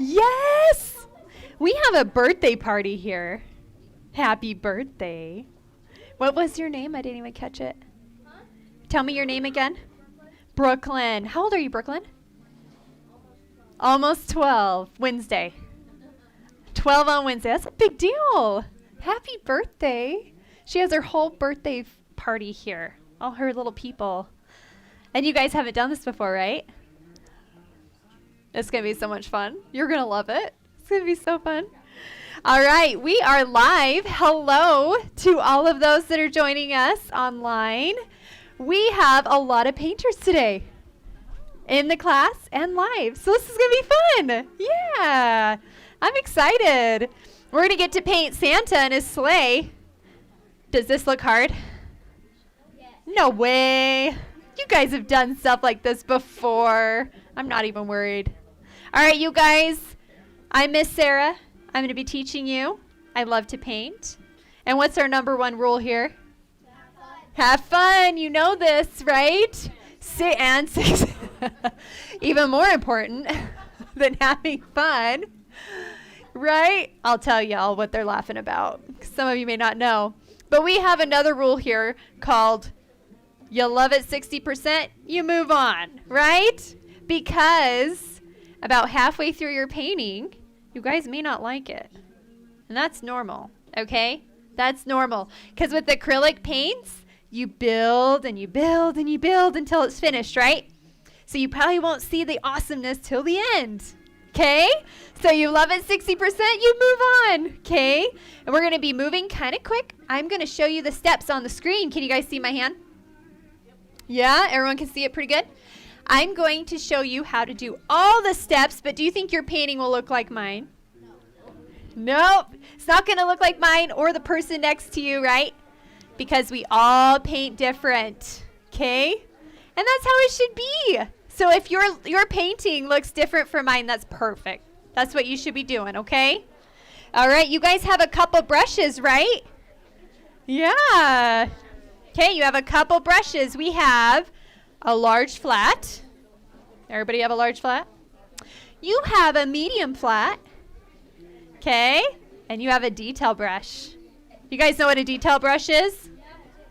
Yes! We have a birthday party here. Happy birthday. What was your name? I didn't even catch it. Huh? Tell me your name again. Brooklyn. How old are you, Brooklyn? Almost 12. Wednesday. 12 on Wednesday. That's a big deal. Happy birthday. She has her whole birthday party here. All her little people. And you guys haven't done this before, right? It's going to be so much fun. You're going to love it. It's going to be so fun. All right. We are live. Hello to all of those that are joining us online. We have a lot of painters today in the class and live. So this is going to be fun. Yeah. I'm excited. We're going to get to paint Santa and his sleigh. Does this look hard? Yes. No way. You guys have done stuff like this before. I'm not even worried. All right, you guys. I'm Miss Sarah. I'm going to be teaching you. I love to paint. And what's our number one rule here? Have fun. You know this, right? Six. Even more important than having fun, right? I'll tell y'all what they're laughing about. Some of you may not know. But we have another rule here called you love it 60%, you move on, right? Because about halfway through your painting, you guys may not like it. And that's normal, okay? That's normal. Because with acrylic paints, you build and you build and you build until it's finished, right? So you probably won't see the awesomeness till the end, okay? So you love it 60%, you move on, okay? And we're going to be moving kind of quick. I'm going to show you the steps on the screen. Can you guys see my hand? Yeah, everyone can see it pretty good? I'm going to show you how to do all the steps, but do you think your painting will look like mine? Nope. It's not going to look like mine or the person next to you, right? Because we all paint different, okay? And that's how it should be. So if your painting looks different from mine, that's perfect. That's what you should be doing, okay? All right, you guys have a couple brushes, right? Yeah. Okay, you have a couple brushes. We have a large flat. Everybody have a large flat? You have a medium flat. Okay, and you have a detail brush. You guys know what a detail brush is?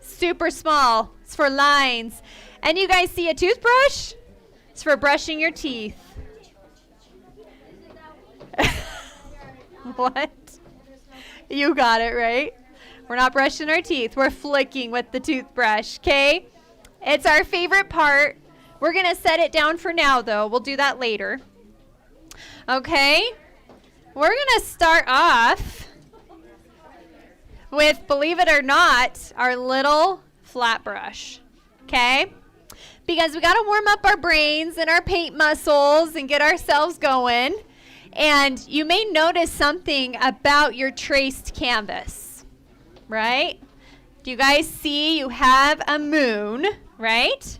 Super small. It's for lines. And you guys see a toothbrush? It's for brushing your teeth. What? You got it, right? We're not brushing our teeth. We're flicking with the toothbrush, okay? It's our favorite part. We're going to set it down for now, though. We'll do that later. Okay? We're going to start off with, believe it or not, our little flat brush, okay? Because we got to warm up our brains and our paint muscles and get ourselves going. And you may notice something about your traced canvas, right? Do you guys see you have a moon, right?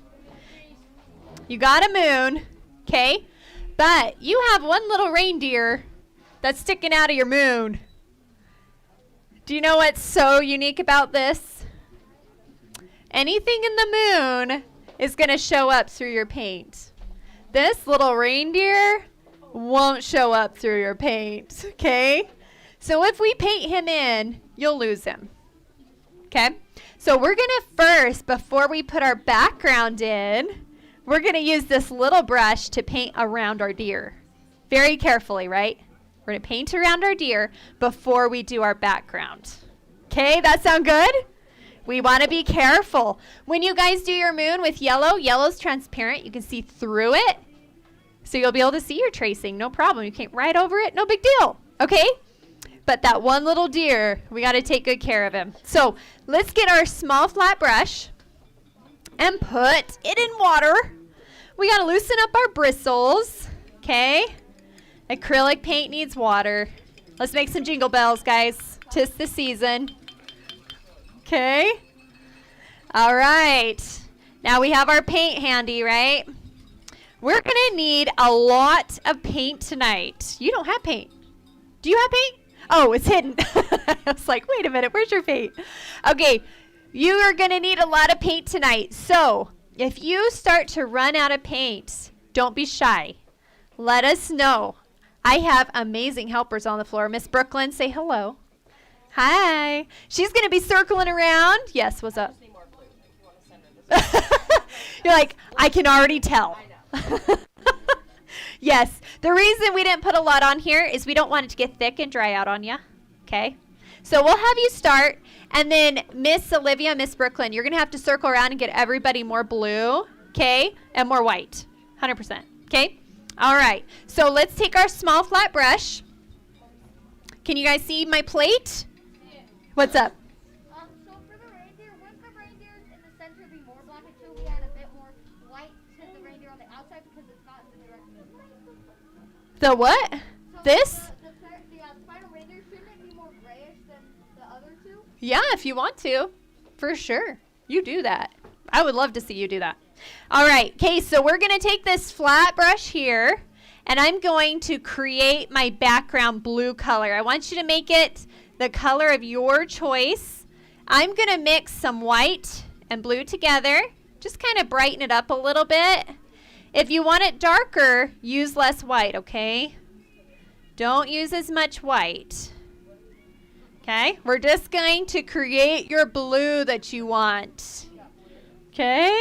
You got a moon, okay? But you have one little reindeer that's sticking out of your moon. Do you know what's so unique about this? Anything in the moon is going to show up through your paint. This little reindeer won't show up through your paint, okay? So if we paint him in, you'll lose him, okay? So we're going to first, before we put our background in, we're going to use this little brush to paint around our deer. Very carefully, right? We're going to paint around our deer before we do our background. Okay, that sound good? We want to be careful. When you guys do your moon with yellow, yellow's transparent. You can see through it. So you'll be able to see your tracing, no problem. You can't write over it, no big deal, okay? But that one little deer, we got to take good care of him. So let's get our small flat brush and put it in water. We got to loosen up our bristles, okay? Acrylic paint needs water. Let's make some jingle bells, guys. 'Tis the season. Okay? All right. Now we have our paint handy, right? We're going to need a lot of paint tonight. You don't have paint. Do you have paint? Oh, it's hidden. I was like, wait a minute, where's your paint? Okay, you are going to need a lot of paint tonight. So if you start to run out of paint, don't be shy. Let us know. I have amazing helpers on the floor. Miss Brooklyn, say hello. Hi. She's going to be circling around. Yes, what's up? You're like, I can already tell. Yes. The reason we didn't put a lot on here is we don't want it to get thick and dry out on you. Okay? So we'll have you start. And then Miss Olivia, Miss Brooklyn, you're going to have to circle around and get everybody more blue. Okay? And more white. 100%. Okay? All right. So let's take our small flat brush. Can you guys see my plate? Yeah. What's up? So for the reindeer, wouldn't the reindeers in the center be more black until we add a bit more white to the reindeer on the outside because it's not in the direct moon? The what? So This? The final reindeer, shouldn't it be more grayish than the other two? Yeah, if you want to. For sure. You do that. I would love to see you do that. All right. Okay, so we're going to take this flat brush here, and I'm going to create my background blue color. I want you to make it the color of your choice. I'm going to mix some white and blue together. Just kind of brighten it up a little bit. If you want it darker, use less white, okay? Don't use as much white. Okay? We're just going to create your blue that you want. Okay?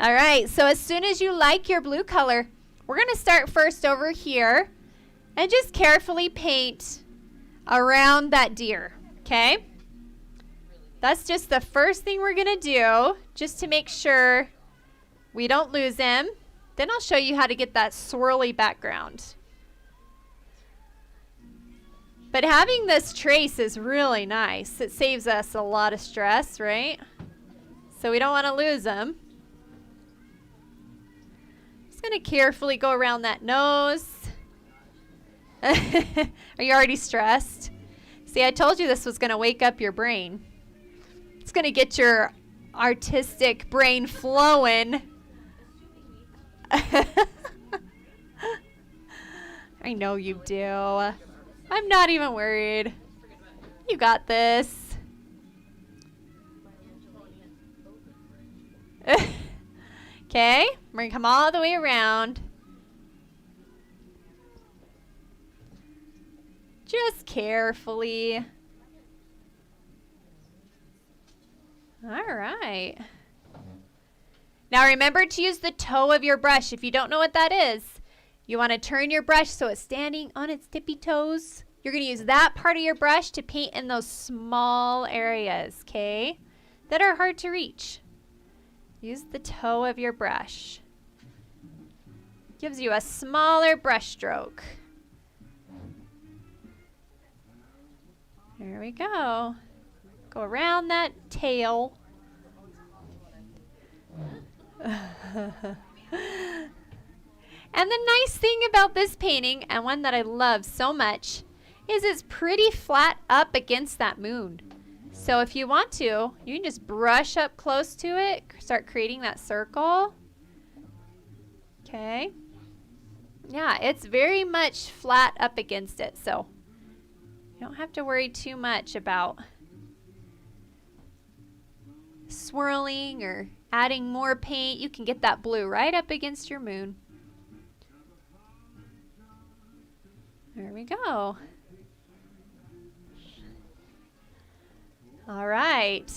All right, so as soon as you like your blue color, we're going to start first over here and just carefully paint around that deer, okay? That's just the first thing we're going to do, just to make sure we don't lose him. Then I'll show you how to get that swirly background. But having this trace is really nice. It saves us a lot of stress, right? So we don't want to lose them. Just going to carefully go around that nose. Are you already stressed? See, I told you this was going to wake up your brain. It's going to get your artistic brain flowing. I know you do. I'm not even worried. You got this. Okay, we're going to come all the way around. Just carefully. All right. Now remember to use the toe of your brush. If you don't know what that is, you want to turn your brush so it's standing on its tippy toes. You're going to use that part of your brush to paint in those small areas, okay, that are hard to reach. Use the toe of your brush. Gives you a smaller brush stroke. There we go. Go around that tail. And the nice thing about this painting, and one that I love so much, is it's pretty flat up against that moon. So if you want to, you can just brush up close to it, start creating that circle. Okay. Yeah, it's very much flat up against it, so you don't have to worry too much about swirling or adding more paint. You can get that blue right up against your moon. There we go. All right.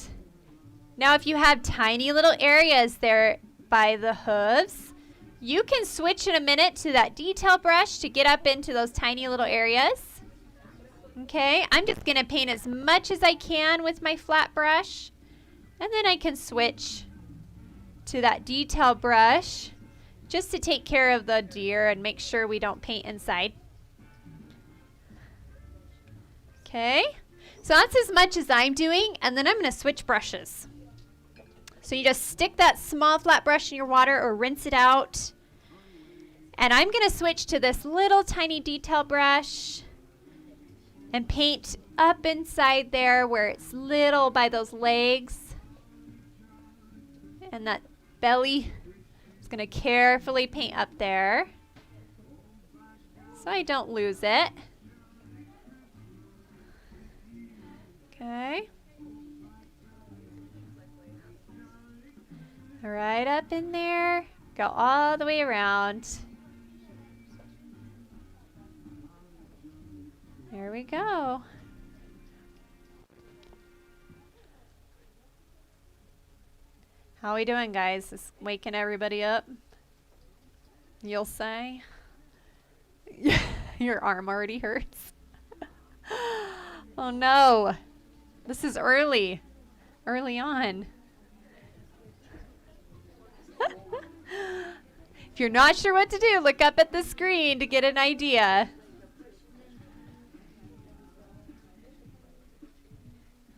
Now if you have tiny little areas there by the hooves, you can switch in a minute to that detail brush to get up into those tiny little areas. Okay, I'm just going to paint as much as I can with my flat brush, and then I can switch to that detail brush just to take care of the deer and make sure we don't paint inside. Okay, so that's as much as I'm doing, and then I'm going to switch brushes. So you just stick that small flat brush in your water or rinse it out. And I'm going to switch to this little tiny detail brush and paint up inside there where it's little by those legs and that belly. Just going to carefully paint up there so I don't lose it. Okay. Right up in there. Go all the way around. go. How we doing, guys? Is waking everybody up? You'll say? Your arm already hurts. Oh no. This is early. Early on. If you're not sure what to do, look up at the screen to get an idea.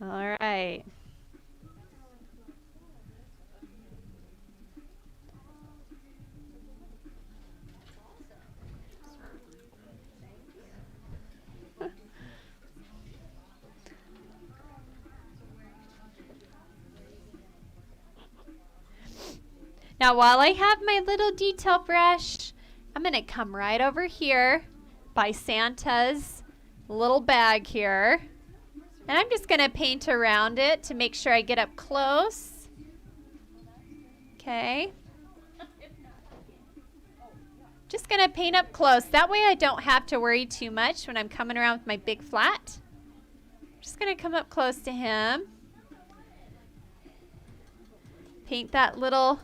All right. Now, while I have my little detail brush, I'm going to come right over here by Santa's little bag here. And I'm just going to paint around it to make sure I get up close. Okay. Just going to paint up close. That way I don't have to worry too much when I'm coming around with my big flat. Just going to come up close to him. Paint that little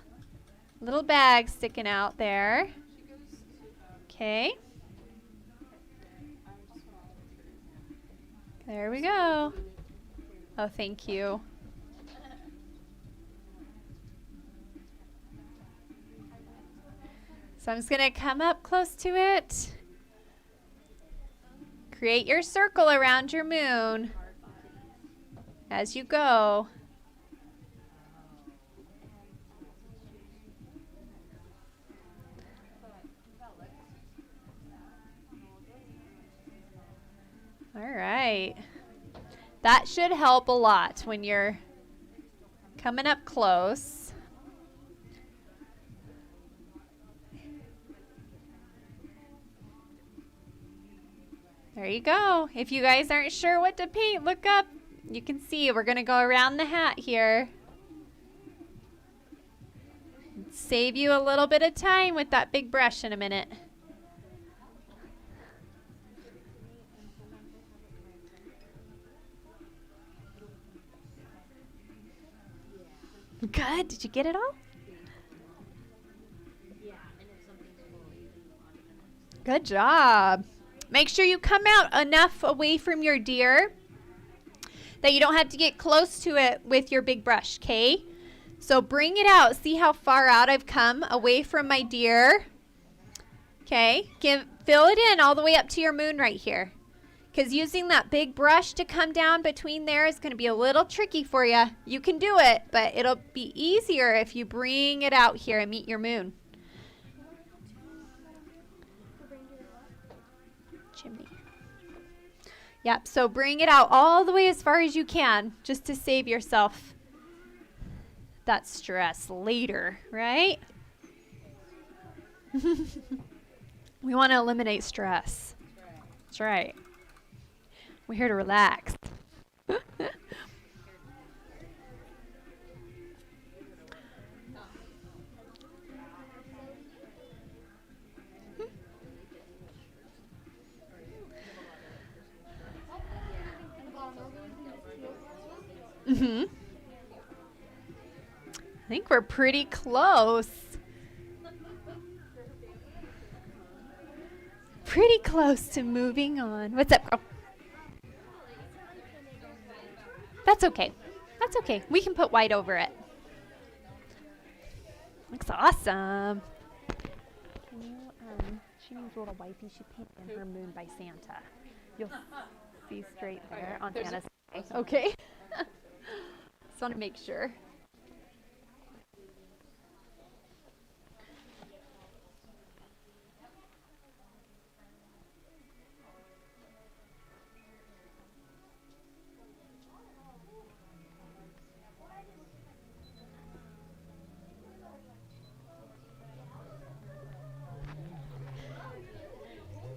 bag sticking out there. Okay. There we go. Oh, thank you. So I'm just going to come up close to it. Create your circle around your moon as you go. All right. That should help a lot when you're coming up close. There you go. If you guys aren't sure what to paint, look up. You can see we're going to go around the hat here. Save you a little bit of time with that big brush in a minute. Good. Did you get it all? Good job. Make sure you come out enough away from your deer that you don't have to get close to it with your big brush, okay? So bring it out. See how far out I've come away from my deer? Okay. Fill it in all the way up to your moon right here. Because using that big brush to come down between there is going to be a little tricky for you. You can do it, but it'll be easier if you bring it out here and meet your moon. Chimney. Yep, so bring it out all the way as far as you can, just to save yourself that stress later, right? We want to eliminate stress. That's right. We're here to relax. I think we're pretty close. Pretty close to moving on. What's up, girl? That's okay. That's okay. We can put white over it. Looks awesome. Can you, she needs a little wifey. She painted her moon by Santa. You'll see straight there on Anna's face. Okay. Just want to make sure.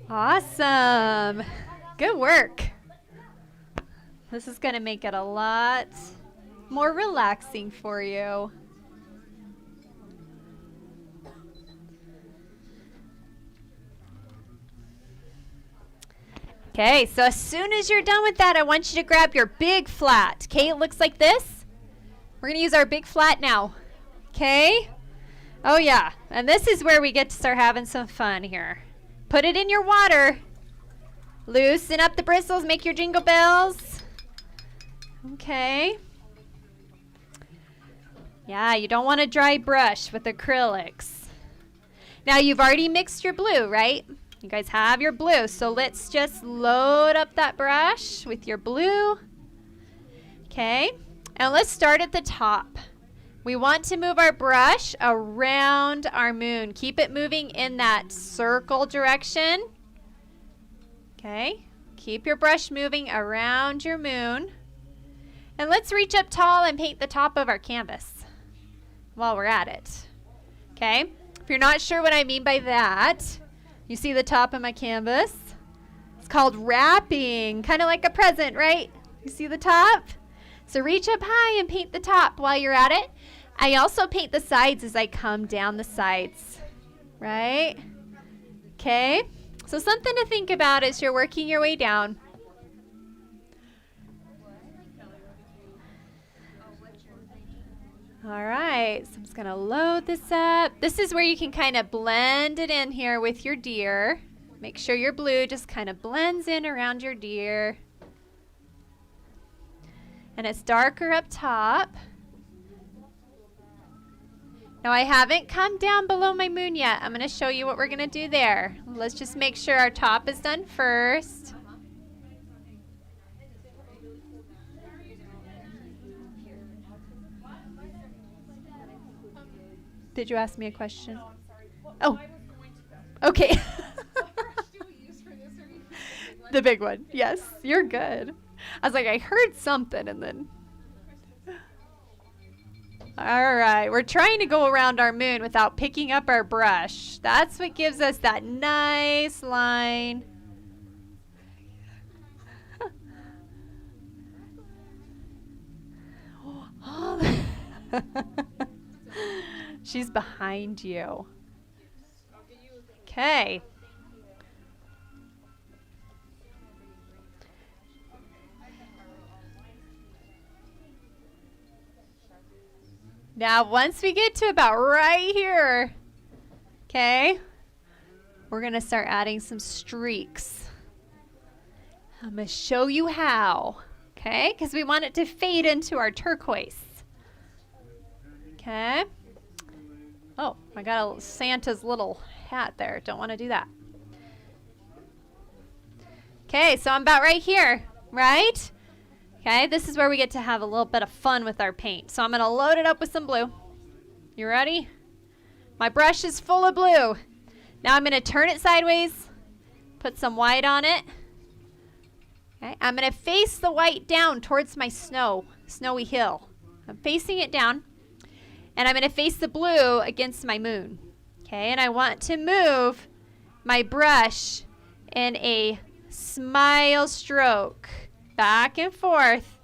Awesome. Good work. This is going to make it a lot more relaxing for you. Okay, so as soon as you're done with that, I want you to grab your big flat. Okay, it looks like this. We're going to use our big flat now. Okay? Oh, yeah. And this is where we get to start having some fun here. Put it in your water. Loosen up the bristles. Make your jingle bells. Okay. Yeah, you don't want a dry brush with acrylics. Now, you've already mixed your blue, right? You guys have your blue. So let's just load up that brush with your blue. Okay. And let's start at the top. We want to move our brush around our moon. Keep it moving in that circle direction. Okay. Keep your brush moving around your moon. And let's reach up tall and paint the top of our canvas while we're at it. Okay. If you're not sure what I mean by that, you see the top of my canvas? It's called wrapping, kind of like a present, right? You see the top? So reach up high and paint the top while you're at it. I also paint the sides as I come down the sides, right? Okay, so something to think about as you're working your way down. All right, so I'm just gonna load this up. This is where you can kind of blend it in here with your deer. Make sure your blue just kind of blends in around your deer. And it's darker up top. Now I haven't come down below my moon yet. I'm gonna show you what we're gonna do there. Let's just make sure our top is done first. Did you ask me a question? Oh, okay. The big one. Yes, you're good. I was like, I heard something and then. All right, we're trying to go around our moon without picking up our brush. That's what gives us that nice line. She's behind you. Okay. Now, once we get to about right here, okay, we're going to start adding some streaks. I'm going to show you how, okay, because we want it to fade into our turquoise. Okay. Oh, I got Santa's little hat there. Don't want to do that. Okay, so I'm about right here, right? Okay, this is where we get to have a little bit of fun with our paint. So I'm going to load it up with some blue. You ready? My brush is full of blue. Now I'm going to turn it sideways, put some white on it. Okay, I'm going to face the white down towards my snowy hill. I'm facing it down. And I'm going to face the blue against my moon. Okay, and I want to move my brush in a smile stroke. Back and forth.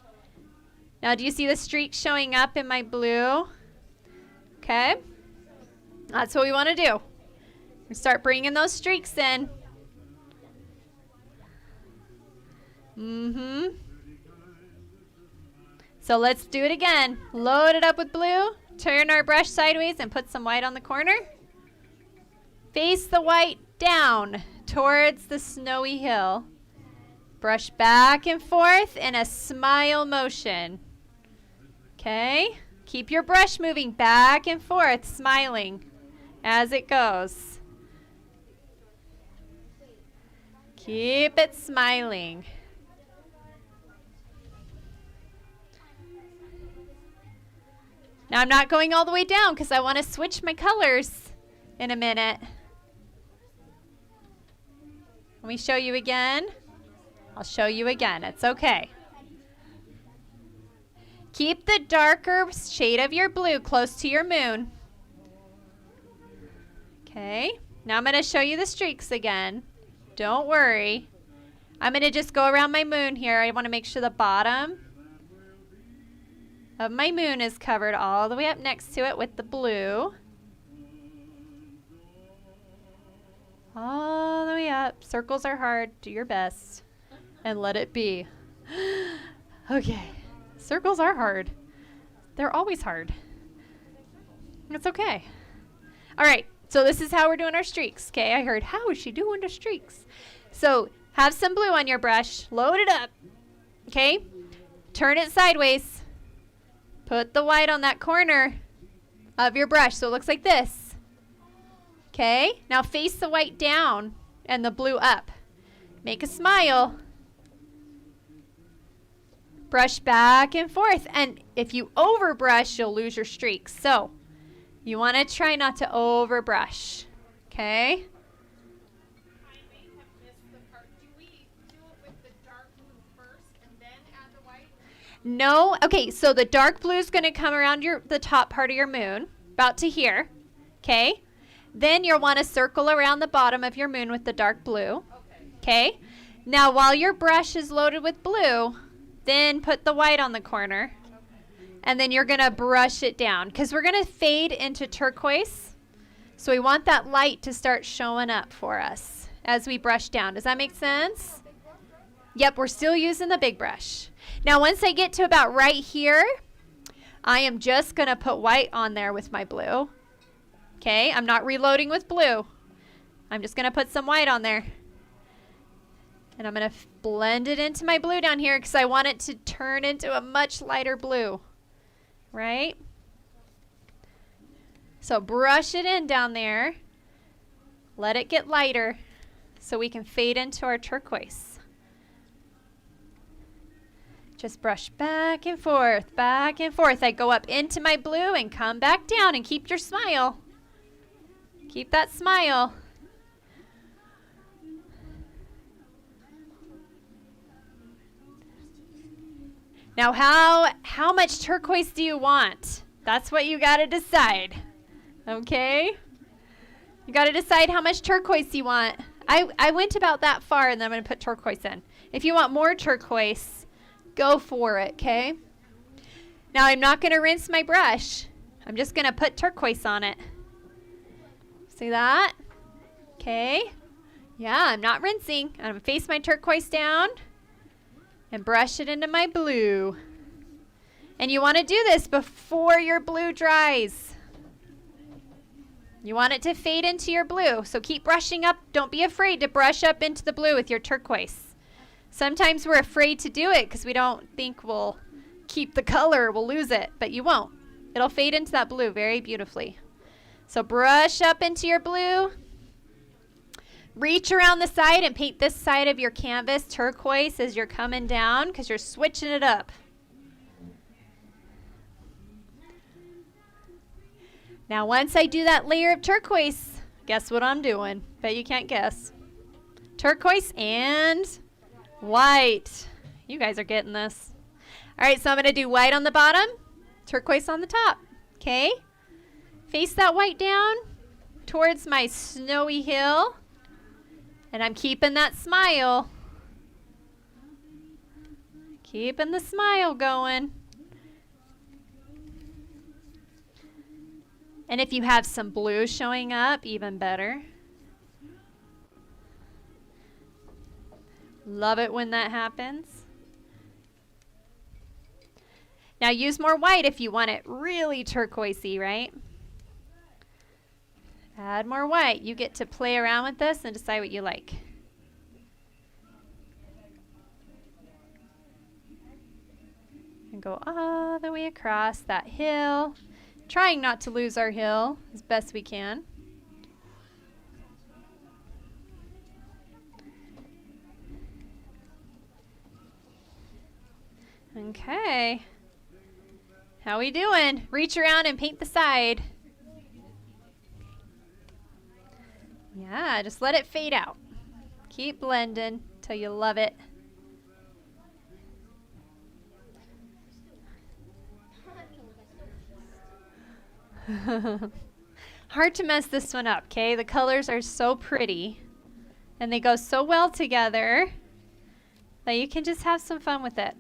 Now, do you see the streak showing up in my blue? Okay. That's what we want to do. We start bringing those streaks in. So let's do it again. Load it up with blue. Turn our brush sideways and put some white on the corner. Face the white down towards the snowy hill. Brush back and forth in a smile motion. Okay? Keep your brush moving back and forth, smiling as it goes. Keep it smiling. Now I'm not going all the way down because I want to switch my colors in a minute. Let me show you again. I'll show you again. It's okay. Keep the darker shade of your blue close to your moon. Okay. Now I'm going to show you the streaks again. Don't worry. I'm going to just go around my moon here. I want to make sure the bottom of my moon is covered all the way up next to it with the blue. All the way up. Circles are hard. Do your best. and let it be. Okay. Circles are hard. They're always hard. It's okay. All right. So this is how we're doing our streaks. Okay. I heard, how is she doing the streaks? So have some blue on your brush. Load it up. Okay. Turn it sideways. Put the white on that corner of your brush so it looks like this. Okay. Now face the white down and the blue up. Make a smile. Brush back and forth. And if you overbrush, you'll lose your streaks. So you want to try not to overbrush. Okay? I may have missed the part. Do we do it with the dark blue first and then add the white? No. Okay, so the dark blue is going to come around the top part of your moon, about to here. Okay? Then you'll want to circle around the bottom of your moon with the dark blue. Okay? Now, while your brush is loaded with blue, then put the white on the corner. And then you're going to brush it down because we're going to fade into turquoise. So we want that light to start showing up for us as we brush down. Does that make sense? Yep, we're still using the big brush. Now, once I get to about right here, I am just going to put white on there with my blue. Okay, I'm not reloading with blue. I'm just going to put some white on there. And I'm going to blend it into my blue down here because I want it to turn into a much lighter blue. Right? So brush it in down there. Let it get lighter so we can fade into our turquoise. Just brush back and forth, back and forth. I go up into my blue and come back down and keep your smile. Keep that smile. Now, how much turquoise do you want? That's what you got to decide. Okay? You got to decide how much turquoise you want. I went about that far, and then I'm going to put turquoise in. If you want more turquoise, go for it, okay? Now, I'm not going to rinse my brush. I'm just going to put turquoise on it. See that? Okay. Yeah, I'm not rinsing. I'm going to face my turquoise down and brush it into my blue. And you want to do this before your blue dries. You want it to fade into your blue. So keep brushing up. Don't be afraid to brush up into the blue with your turquoise. Sometimes we're afraid to do it because we don't think we'll keep the color, we'll lose it, but you won't. It'll fade into that blue very beautifully. So brush up into your blue. Reach around the side and paint this side of your canvas turquoise as you're coming down because you're switching it up. Now, once I do that layer of turquoise, guess what I'm doing? Bet you can't guess. Turquoise and white. You guys are getting this. All right, so I'm going to do white on the bottom, turquoise on the top. Okay? Face that white down towards my snowy hill. And I'm keeping that smile. Keeping the smile going. And if you have some blue showing up, even better. Love it when that happens. Now use more white if you want it really turquoisey, right? Add more white. You get to play around with this and decide what you like. And go all the way across that hill. Trying not to lose our hill as best we can. Okay. How we doing? Reach around and paint the side. Yeah, just let it fade out. Keep blending till you love it. Hard to mess this one up, okay? The colors are so pretty and they go so well together that you can just have some fun with it.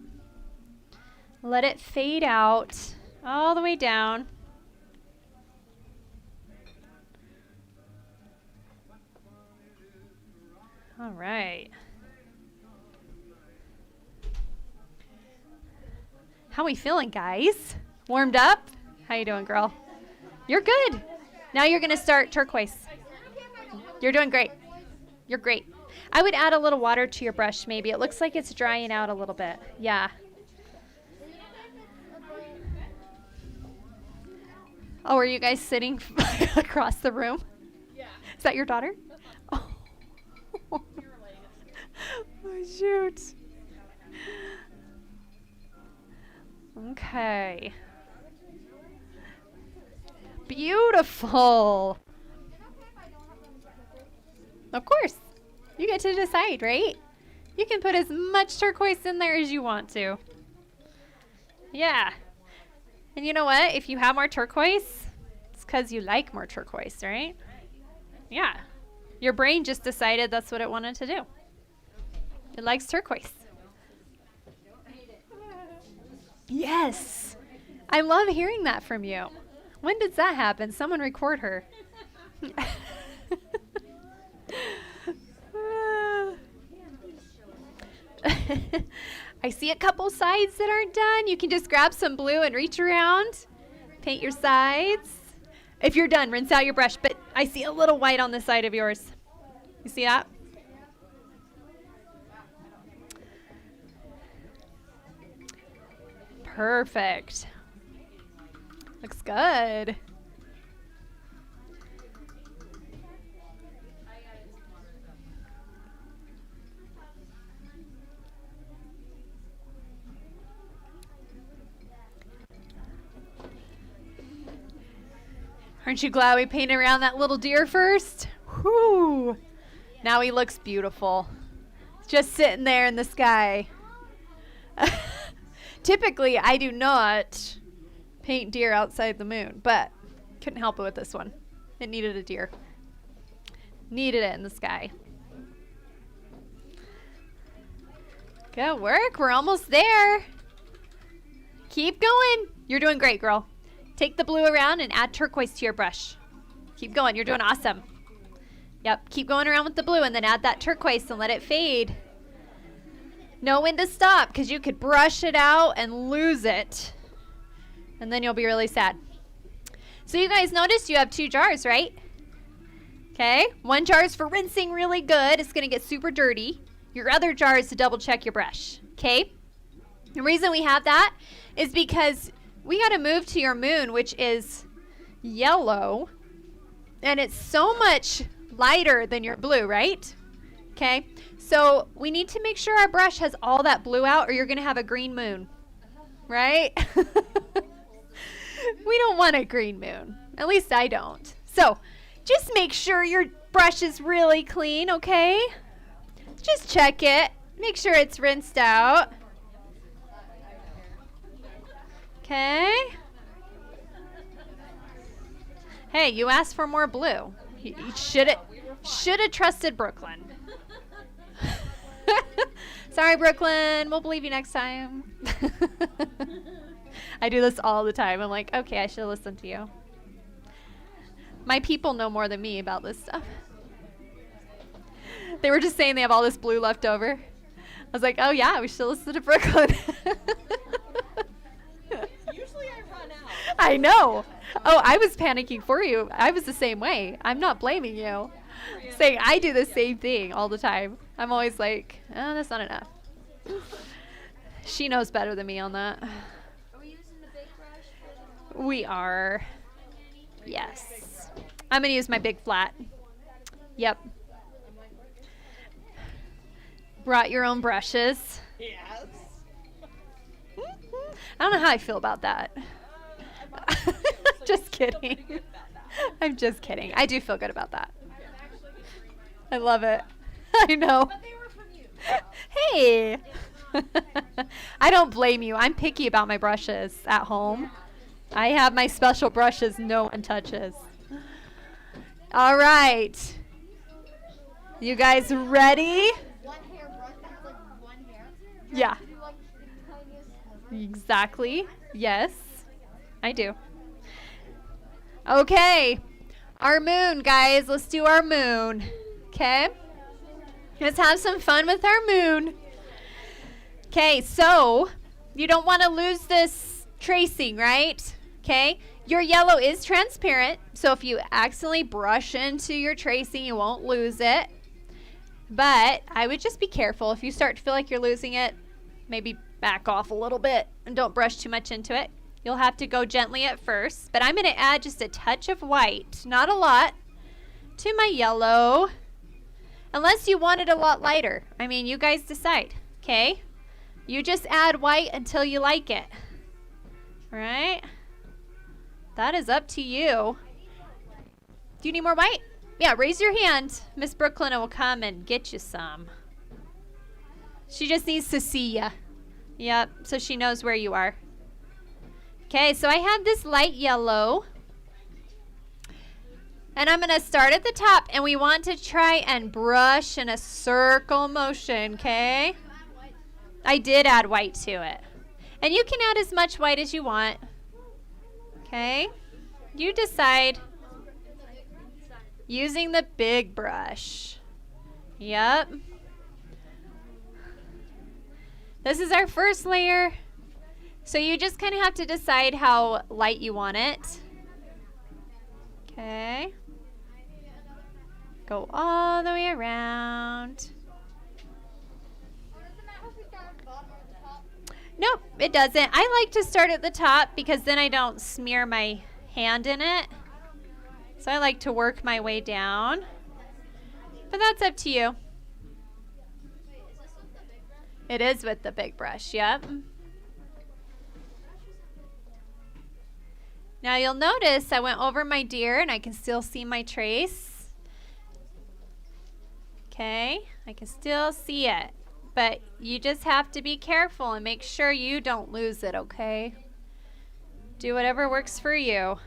Let it fade out all the way down. All right. How we feeling, guys? Warmed up? How you doing, girl? You're good. Now you're going to start turquoise. You're doing great. You're great. I would add a little water to your brush, maybe. It looks like it's drying out a little bit. Yeah. Oh, are you guys sitting across the room? Yeah. Is that your daughter? Oh, oh shoot. Okay. Beautiful. Of course. You get to decide, right? You can put as much turquoise in there as you want to. Yeah. And you know what? If you have more turquoise, it's because you like more turquoise, right? Yeah. Your brain just decided that's what it wanted to do. It likes turquoise. Yes. I love hearing that from you. When did that happen? Someone record her. I see a couple sides that aren't done. You can just grab some blue and reach around. Paint your sides. If you're done, rinse out your brush. But I see a little white on the side of yours. You see that? Perfect. Looks good. Aren't you glad we painted around that little deer first? Whew. Now he looks beautiful. Just sitting there in the sky. Typically, I do not paint deer outside the moon, but couldn't help it with this one. It needed a deer. Needed it in the sky. Good work. We're almost there. Keep going. You're doing great, girl. Take the blue around and add turquoise to your brush. Keep going. You're doing awesome. Yep. Keep going around with the blue and then add that turquoise and let it fade. Know when to stop because you could brush it out and lose it. And then you'll be really sad. So you guys noticed you have 2 jars, right? Okay. One jar is for rinsing really good. It's going to get super dirty. Your other jar is to double check your brush. Okay. The reason we have that is because we got to move to your moon, which is yellow. And it's so much lighter than your blue, right? Okay. So we need to make sure our brush has all that blue out or you're going to have a green moon. Right? We don't want a green moon. At least I don't. So just make sure your brush is really clean, okay? Just check it. Make sure it's rinsed out. Okay. Hey, you asked for more blue. You should have trusted Brooklyn. Sorry, Brooklyn. We'll believe you next time. I do this all the time. I'm like, okay, I should listen to you. My people know more than me about this stuff. They were just saying they have all this blue left over. I was like, oh yeah, we should listen to Brooklyn. Usually I run out. I know. Oh, I was panicking for you. I was the same way. I'm not blaming you. Saying I do the same thing all the time. I'm always like, oh, that's not enough. She knows better than me on that. Are we using the big brush for the We are. Yes. I'm going to use my big flat. Yep. Brought your own brushes. Yes. I don't know how I feel about that. Just kidding. I'm just kidding. I do feel good about that. I love it. I know. But they were from you. Hey. I don't blame you. I'm picky about my brushes at home. I have my special brushes no one touches. All right. You guys ready? one hair brush? That's like one hair. Yeah. Do like the tiniest ever. Exactly. Yes, I do. Okay. Our moon, guys. Let's do our moon. Okay? Let's have some fun with our moon. Okay, so You don't want to lose this tracing, right? Okay. Your yellow is transparent, so if you accidentally brush into your tracing, you won't lose it. But I would just be careful. If you start to feel like you're losing it, maybe back off a little bit and don't brush too much into it. You'll have to go gently at first, but I'm going to add just a touch of white, not a lot, to my yellow, unless you want it a lot lighter. I mean, you guys decide, okay? You just add white until you like it, right? That is up to you. Do you need more white? Yeah, raise your hand. Miss Brooklyn will come and get you some. She just needs to see you. Yep, so she knows where you are. Okay, so I have this light yellow. And I'm going to start at the top, and we want to try and brush in a circle motion, okay? I did add white to it. And you can add as much white as you want. Okay? You decide. Using the big brush. Yep. This is our first layer. So you just kind of have to decide how light you want it. Okay. Go all the way around. Nope, it doesn't. I like to start at the top because then I don't smear my hand in it. So I like to work my way down. But that's up to you. It is with the big brush, yep. Now you'll notice I went over my deer and I can still see my trace. Okay, I can still see it. But you just have to be careful and make sure you don't lose it, okay? Do whatever works for you.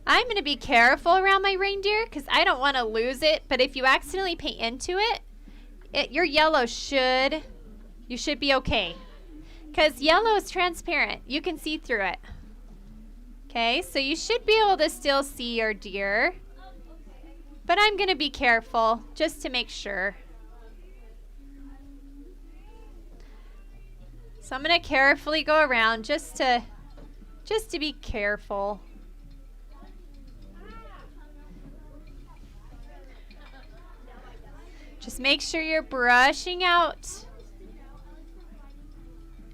I'm going to be careful around my reindeer because I don't want to lose it. But if you accidentally paint into it, your yellow you should be okay. Because yellow is transparent. You can see through it. Okay, so you should be able to still see your deer. But I'm going to be careful just to make sure. So I'm going to carefully go around just to be careful. Just make sure you're brushing out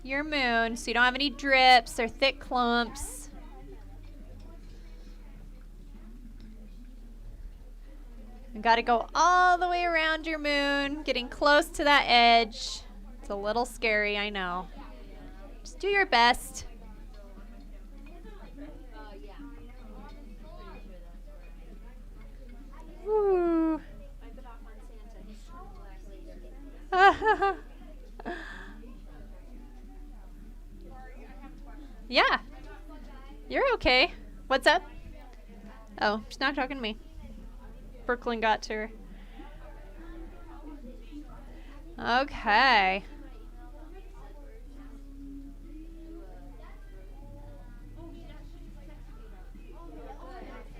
your moon so you don't have any drips or thick clumps. You got to go all the way around your moon, getting close to that edge. It's a little scary, I know. Just do your best. Woo. Yeah. You're okay. What's up? Oh, she's not talking to me. Brooklyn got to her. Okay.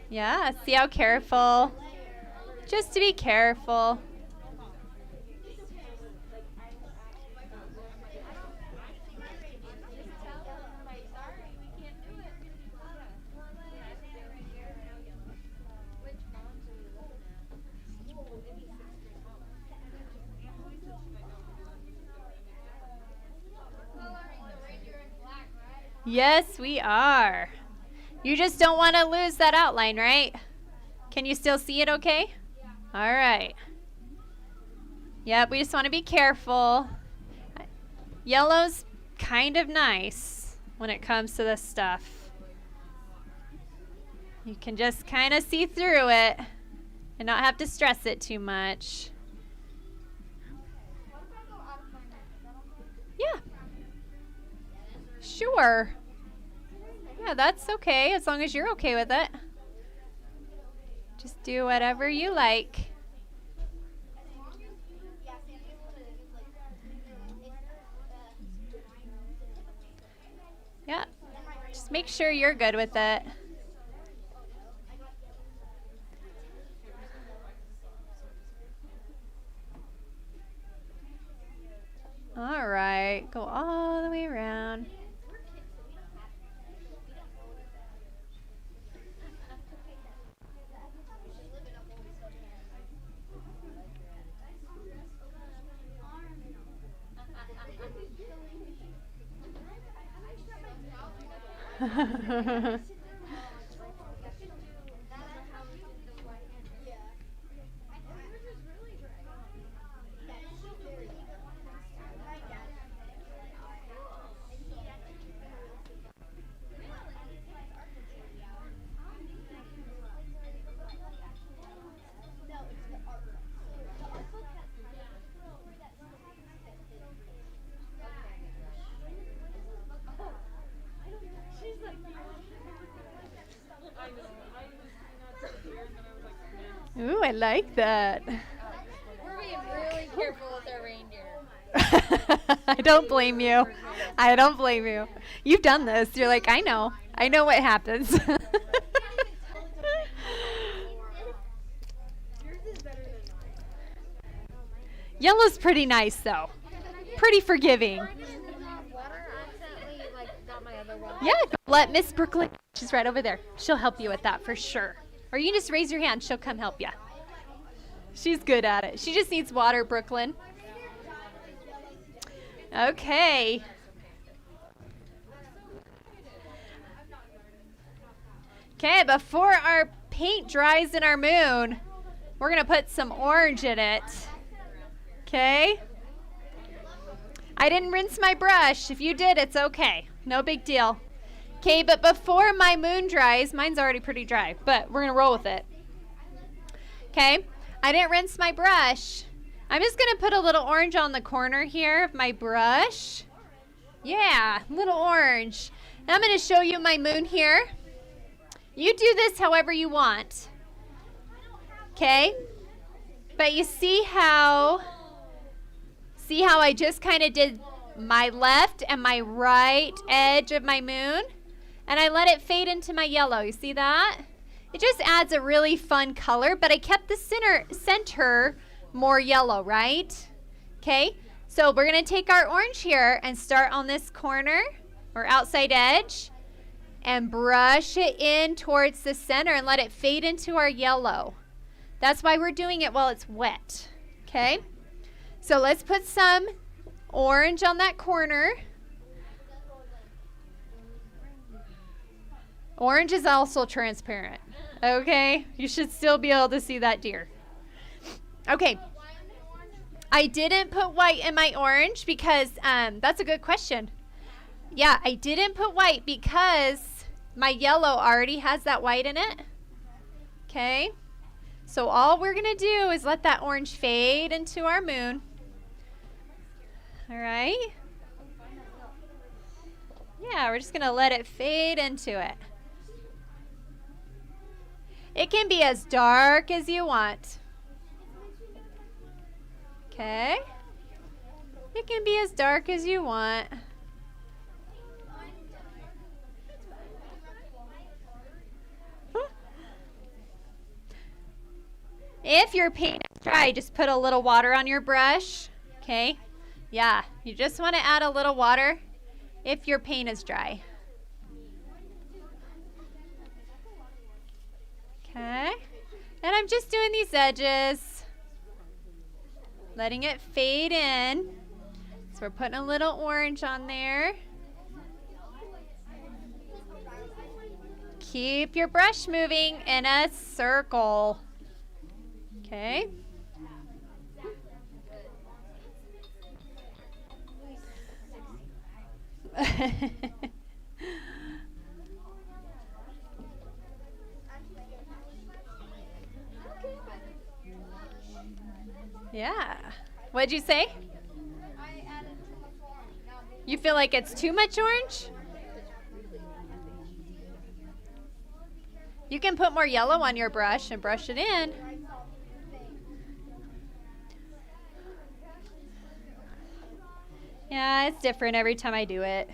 Yeah, see how careful. Just to be careful. Yes, we are. You just don't want to lose that outline, right? Can you still see it okay? Yeah. All right. Yep, we just want to be careful. Yellow's kind of nice when it comes to this stuff. You can just kind of see through it and not have to stress it too much. Yeah. Sure. Yeah, that's okay as long as you're okay with it. Just do whatever you like. Yeah. Just make sure you're good with it. Ooh, I like that. We're being really careful with our reindeer. I don't blame you. I don't blame you. You've done this. You're like, I know. I know what happens. Yours is better than mine. Yellow's pretty nice, though. Pretty forgiving. Water accidentally got my other one. Yeah, let Miss Brooklyn. She's right over there. She'll help you with that for sure. Or you can just raise your hand. She'll come help you. She's good at it. She just needs water, Brooklyn. Okay. Okay, before our paint dries in our moon, we're going to put some orange in it. Okay? I didn't rinse my brush. If you did, it's okay. No big deal. Okay, but before my moon dries, mine's already pretty dry, but we're going to roll with it. Okay, I didn't rinse my brush. I'm just going to put a little orange on the corner here of my brush. Yeah, little orange. And I'm going to show you my moon here. You do this however you want. Okay, but you see how I just kind of did my left and my right edge of my moon? And I let it fade into my yellow. You see that? It just adds a really fun color, but I kept the center more yellow, right? Okay, so we're going to take our orange here and start on this corner or outside edge and brush it in towards the center and let it fade into our yellow. That's why we're doing it while it's wet. Okay, so let's put some orange on that corner. Orange is also transparent. Okay, you should still be able to see that deer. Okay, I didn't put white in my orange because that's a good question. Yeah, I didn't put white because my yellow already has that white in it. Okay, so all we're gonna do is let that orange fade into our moon. All right. Yeah, we're just gonna let it fade into it. It can be as dark as you want. Okay? It can be as dark as you want. If your paint is dry, just put a little water on your brush. Okay? Yeah, you just want to add a little water if your paint is dry. Okay, and I'm just doing these edges, letting it fade in. So we're putting a little orange on there. Keep your brush moving in a circle. Okay. Yeah. What'd you say? You feel like it's too much orange? You can put more yellow on your brush and brush it in. Yeah, it's different every time I do it.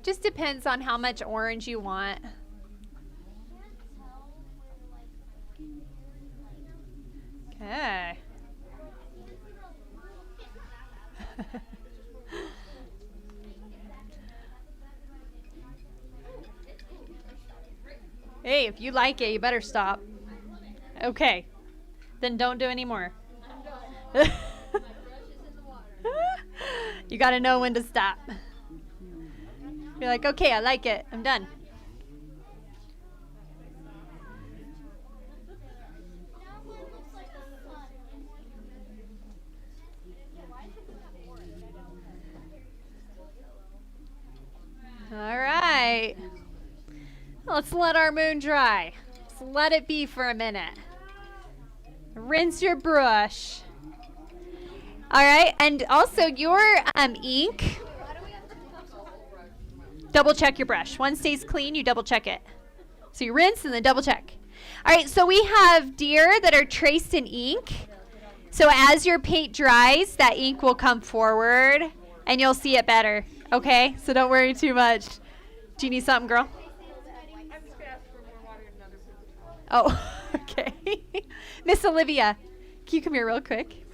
Just depends on how much orange you want. Okay. Hey, if you like it, you better stop. Okay. Then don't do any more. You got to know when to stop. You're like, okay, I like it. I'm done. Let's let our moon dry. Let's let it be for a minute. Rinse your brush. All right, and also your ink. Double check your brush. One stays clean, you double check it. So you rinse and then double check. All right, so we have deer that are traced in ink. So as your paint dries, that ink will come forward and you'll see it better. Okay, so don't worry too much. Do you need something, girl? Oh, okay. Miss Olivia, can you come here real quick?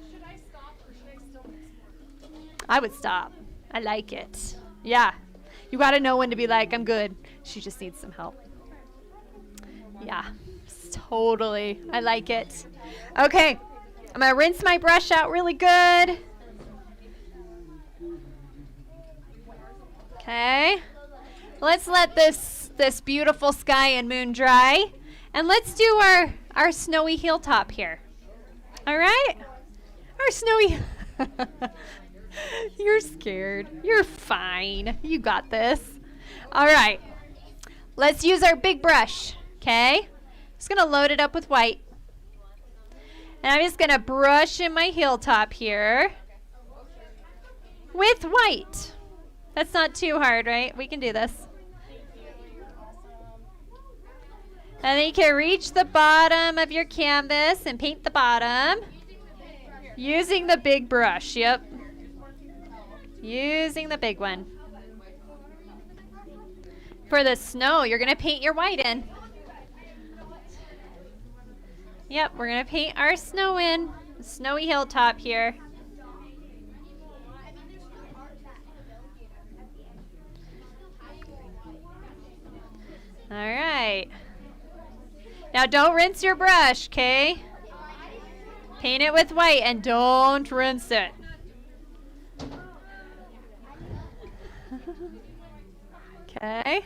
Should I stop or should I still mix more? I would stop. I like it. Yeah. You got to know when to be like, I'm good. She just needs some help. Yeah, totally. I like it. Okay. I'm going to rinse my brush out really good. Okay. Let's let this beautiful sky and moon dry. And let's do our snowy hilltop here. All right? Our snowy... You're scared. You're fine. You got this. All right. Let's use our big brush. Okay? Just going to load it up with white. And I'm just going to brush in my hilltop here with white. That's not too hard, right? We can do this. And then you can reach the bottom of your canvas and paint the bottom using the big brush. Yep. Using the big one. For the snow, you're going to paint your white in. Yep, we're going to paint our snow in. Snowy hilltop here. All right. Now don't rinse your brush, okay? Paint it with white and don't rinse it. Okay.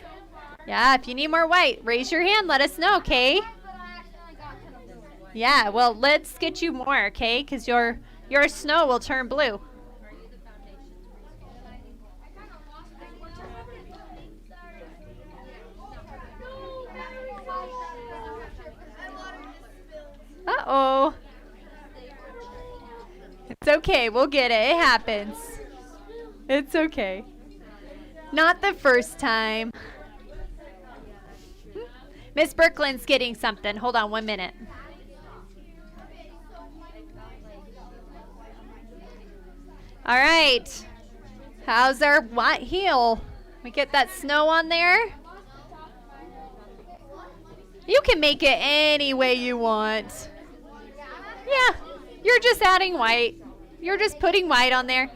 Yeah, if you need more white, raise your hand. Let us know, okay? Yeah, well, let's get you more, okay? Because your snow will turn blue. Uh-oh. It's okay. We'll get it. It happens. It's okay. Not the first time. Miss Berkland's getting something. Hold on 1 minute. All right. How's our white heel? We get that snow on there? You can make it any way you want. Yeah, you're just adding white. You're just putting white on there.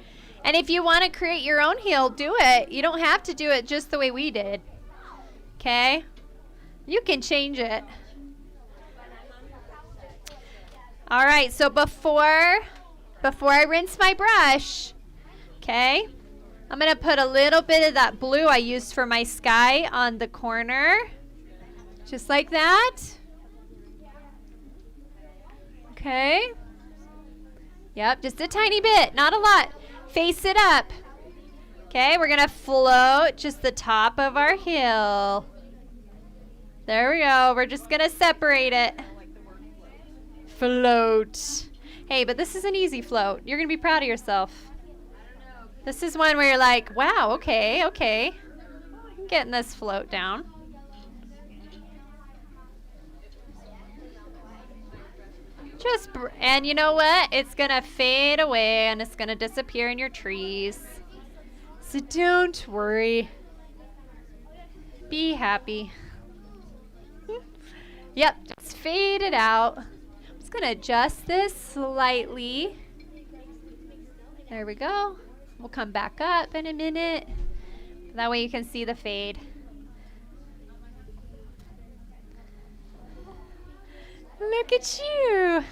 And if you want to create your own heel, do it. You don't have to do it just the way we did. Okay? You can change it. All right, so before I rinse my brush, okay, I'm going to put a little bit of that blue I used for my sky on the corner. Just like that. Okay. Yep, just a tiny bit, not a lot. Face it up. Okay, we're going to float just the top of our hill. There we go. We're just going to separate it. Float. Hey, but this is an easy float. You're going to be proud of yourself. This is one where you're like, wow, okay. I'm getting this float down. And you know what? It's going to fade away and it's going to disappear in your trees. So don't worry. Be happy. Yep, just fade it out. I'm just going to adjust this slightly. There we go. We'll come back up in a minute. That way you can see the fade. Look at you.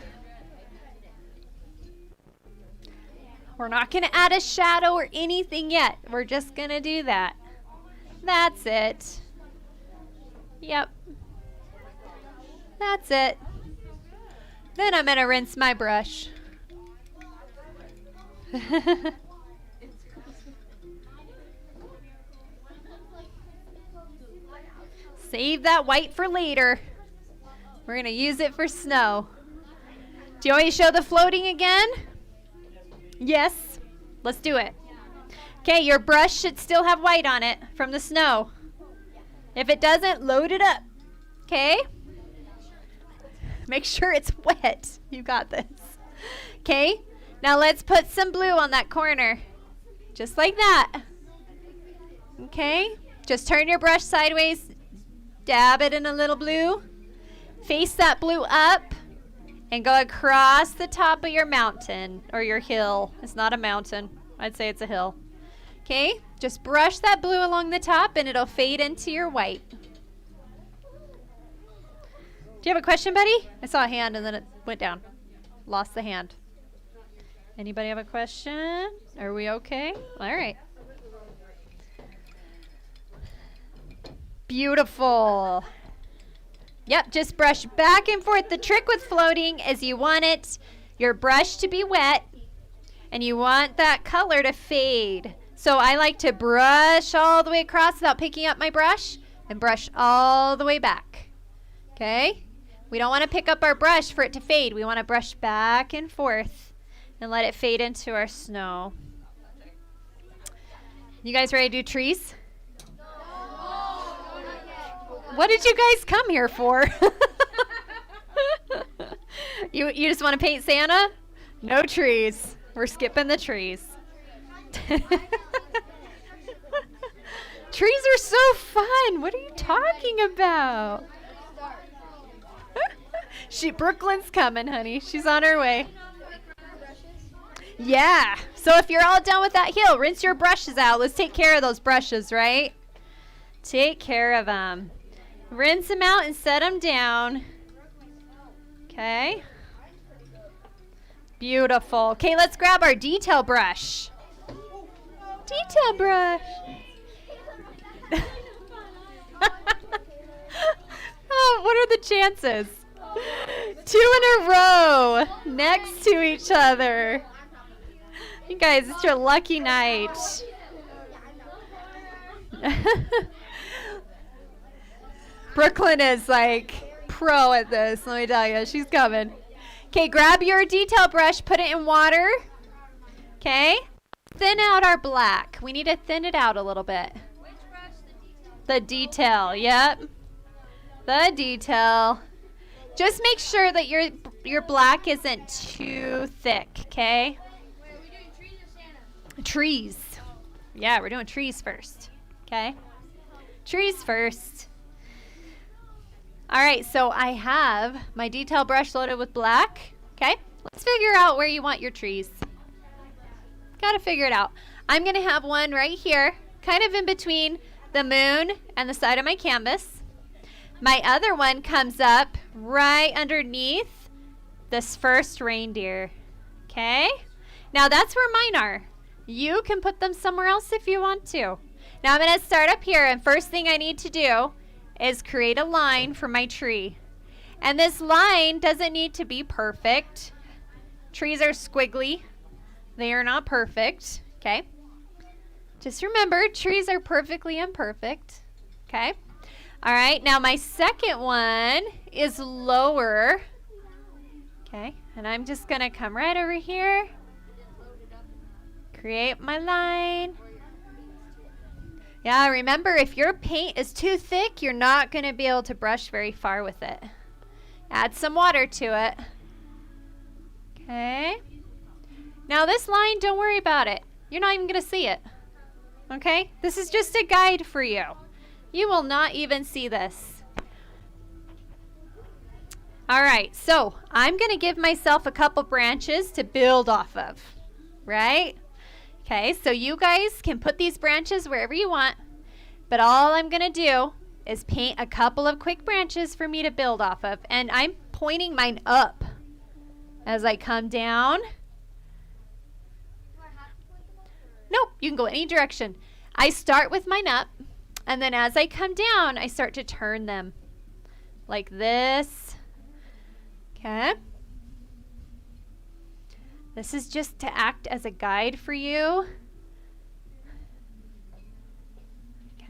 We're not going to add a shadow or anything yet. We're just going to do that. That's it. Yep. That's it. Then I'm going to rinse my brush. Save that white for later. We're going to use it for snow. Do you want me to show the floating again? Yes. Let's do it. Okay, your brush should still have white on it from the snow. If it doesn't, load it up. Okay? Make sure it's wet. You got this. Okay? Now let's put some blue on that corner. Just like that. Okay? Just turn your brush sideways. Dab it in a little blue. Face that blue up. And go across the top of your mountain or your hill. It's not a mountain. I'd say it's a hill. Okay? Just brush that blue along the top and it'll fade into your white. Do you have a question, buddy? I saw a hand and then it went down. Lost the hand. Anybody have a question? Are we okay? All right. Beautiful. Yep, just brush back and forth. The trick with floating is you want your brush to be wet and you want that color to fade. So I like to brush all the way across without picking up my brush and brush all the way back. Okay? We don't want to pick up our brush for it to fade. We want to brush back and forth and let it fade into our snow. You guys ready to do trees? What did you guys come here for? You just want to paint Santa? No trees. We're skipping the trees. Trees are so fun. What are you talking about? Brooklyn's coming, honey. She's on her way. Yeah. So if you're all done with that hill, rinse your brushes out. Let's take care of those brushes, right? Take care of them. Rinse them out and set them down. Okay. Beautiful. Okay, let's grab our detail brush. Detail brush. Oh, what are the chances? 2 in a row next to each other. You guys, it's your lucky night. Brooklyn is like pro at this, let me tell you. She's coming. Okay, grab your detail brush, put it in water. Okay. Thin out our black. We need to thin it out a little bit. Which brush? The detail, yep. The detail. Just make sure that your black isn't too thick, okay? Wait, are we doing trees or Santa? Trees. Yeah, we're doing trees first. Okay? Trees first. All right, so I have my detail brush loaded with black. Okay? Let's figure out where you want your trees. Got to figure it out. I'm going to have one right here, kind of in between the moon and the side of my canvas. My other one comes up right underneath this first reindeer. Okay? Now that's where mine are. You can put them somewhere else if you want to. Now I'm going to start up here, and first thing I need to do is create a line for my tree. And this line doesn't need to be perfect. Trees are squiggly. They are not perfect. Okay? Just remember, trees are perfectly imperfect. Okay? All right, now my second one is lower. Okay, and I'm just going to come right over here. Create my line. Yeah, remember, if your paint is too thick, you're not going to be able to brush very far with it. Add some water to it. Okay. Now this line, don't worry about it. You're not even going to see it. Okay? This is just a guide for you. You will not even see this. All right, so I'm going to give myself a couple branches to build off of, right? Okay, so you guys can put these branches wherever you want, but all I'm going to do is paint a couple of quick branches for me to build off of, and I'm pointing mine up as I come down. Nope, you can go any direction. I start with mine up, and then as I come down, I start to turn them like this. Okay. This is just to act as a guide for you.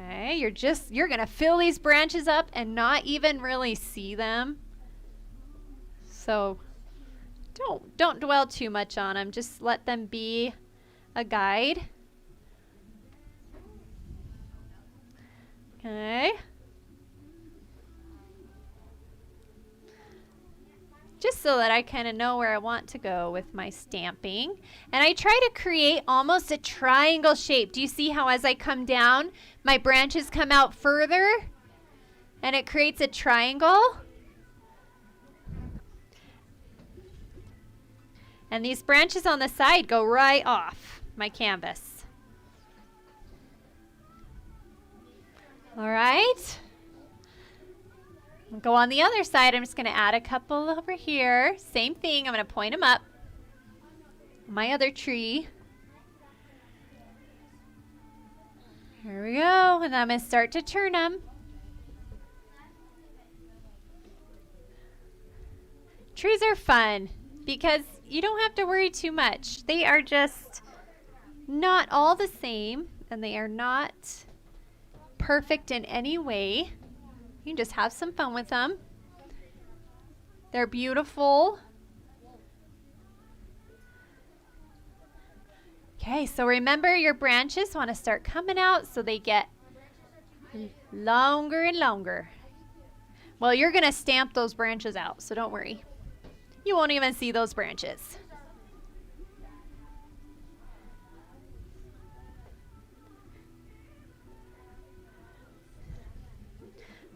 Okay, you're gonna fill these branches up and not even really see them. So don't dwell too much on them. Just let them be a guide. Okay. Just so that I kind of know where I want to go with my stamping. And I try to create almost a triangle shape. Do you see how as I come down, my branches come out further? And it creates a triangle. And these branches on the side go right off my canvas. All right. Go on the other side. I'm just going to add a couple over here. Same thing. I'm going to point them up. My other tree. Here we go. And I'm going to start to turn them. Trees are fun because you don't have to worry too much. They are just not all the same, and they are not perfect in any way. You can just have some fun with them. They're beautiful. Okay, so remember your branches want to start coming out so they get longer and longer. Well, you're going to stamp those branches out, so don't worry. You won't even see those branches.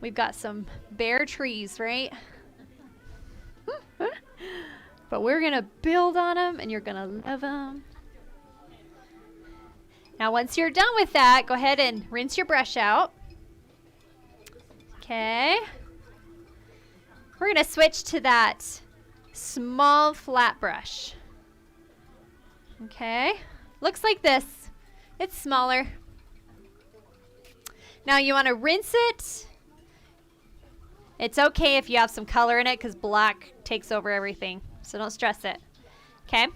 We've got some bare trees, right? But we're going to build on them, and you're going to love them. Now, once you're done with that, go ahead and rinse your brush out. Okay. We're going to switch to that small flat brush. Okay. Looks like this. It's smaller. Now, you want to rinse it. It's okay if you have some color in it because black takes over everything. So don't stress it. Okay?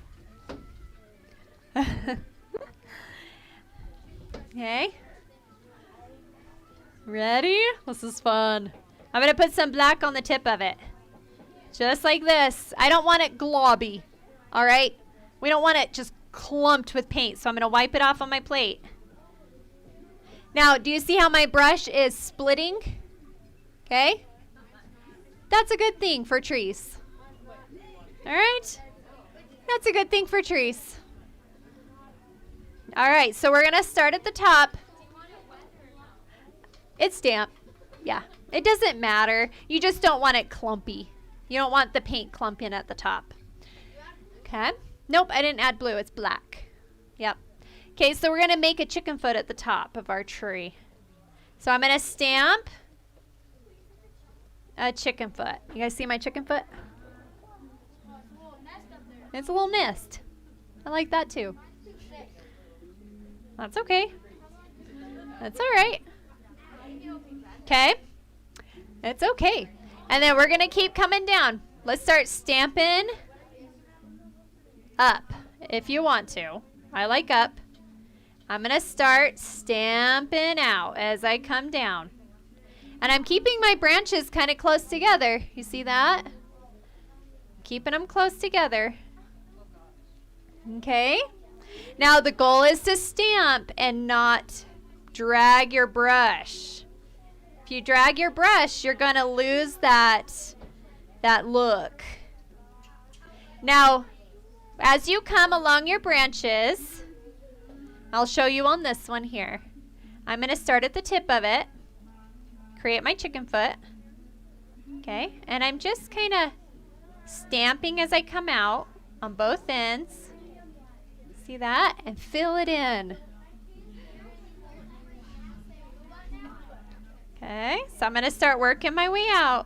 Okay. Ready? This is fun. I'm going to put some black on the tip of it. Just like this. I don't want it globby. All right? We don't want it just clumped with paint. So I'm going to wipe it off on my plate. Now, do you see how my brush is splitting? Okay? That's a good thing for trees. All right? That's a good thing for trees. All right, so we're going to start at the top. It's damp. Yeah, it doesn't matter. You just don't want it clumpy. You don't want the paint clumping at the top. Okay. Nope, I didn't add blue. It's black. Yep. Okay, so we're going to make a chicken foot at the top of our tree. So I'm going to stamp a chicken foot. You guys see my chicken foot? It's a little nest. I like that too. That's okay. That's all right. Okay. It's okay. And then we're going to keep coming down. Let's start stamping up if you want to. I like up. I'm going to start stamping out as I come down. And I'm keeping my branches kind of close together. You see that? Keeping them close together. Okay. Now the goal is to stamp and not drag your brush. If you drag your brush, you're going to lose that look. Now, as you come along your branches, I'll show you on this one here. I'm going to start at the tip of it, create my chicken foot. Okay, and I'm just kind of stamping as I come out on both ends. See that? And fill it in. Okay, so I'm going to start working my way out.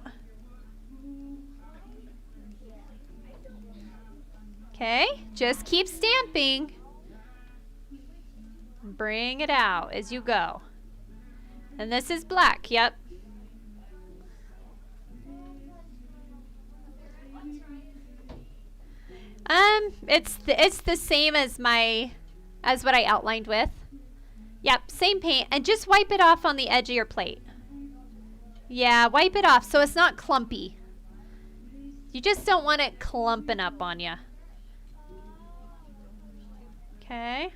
Okay, just keep stamping. Bring it out as you go. And this is black, yep. It's the same as what I outlined with. Yep, same paint. And just wipe it off on the edge of your plate. Yeah, wipe it off so it's not clumpy. You just don't want it clumping up on you. Okay.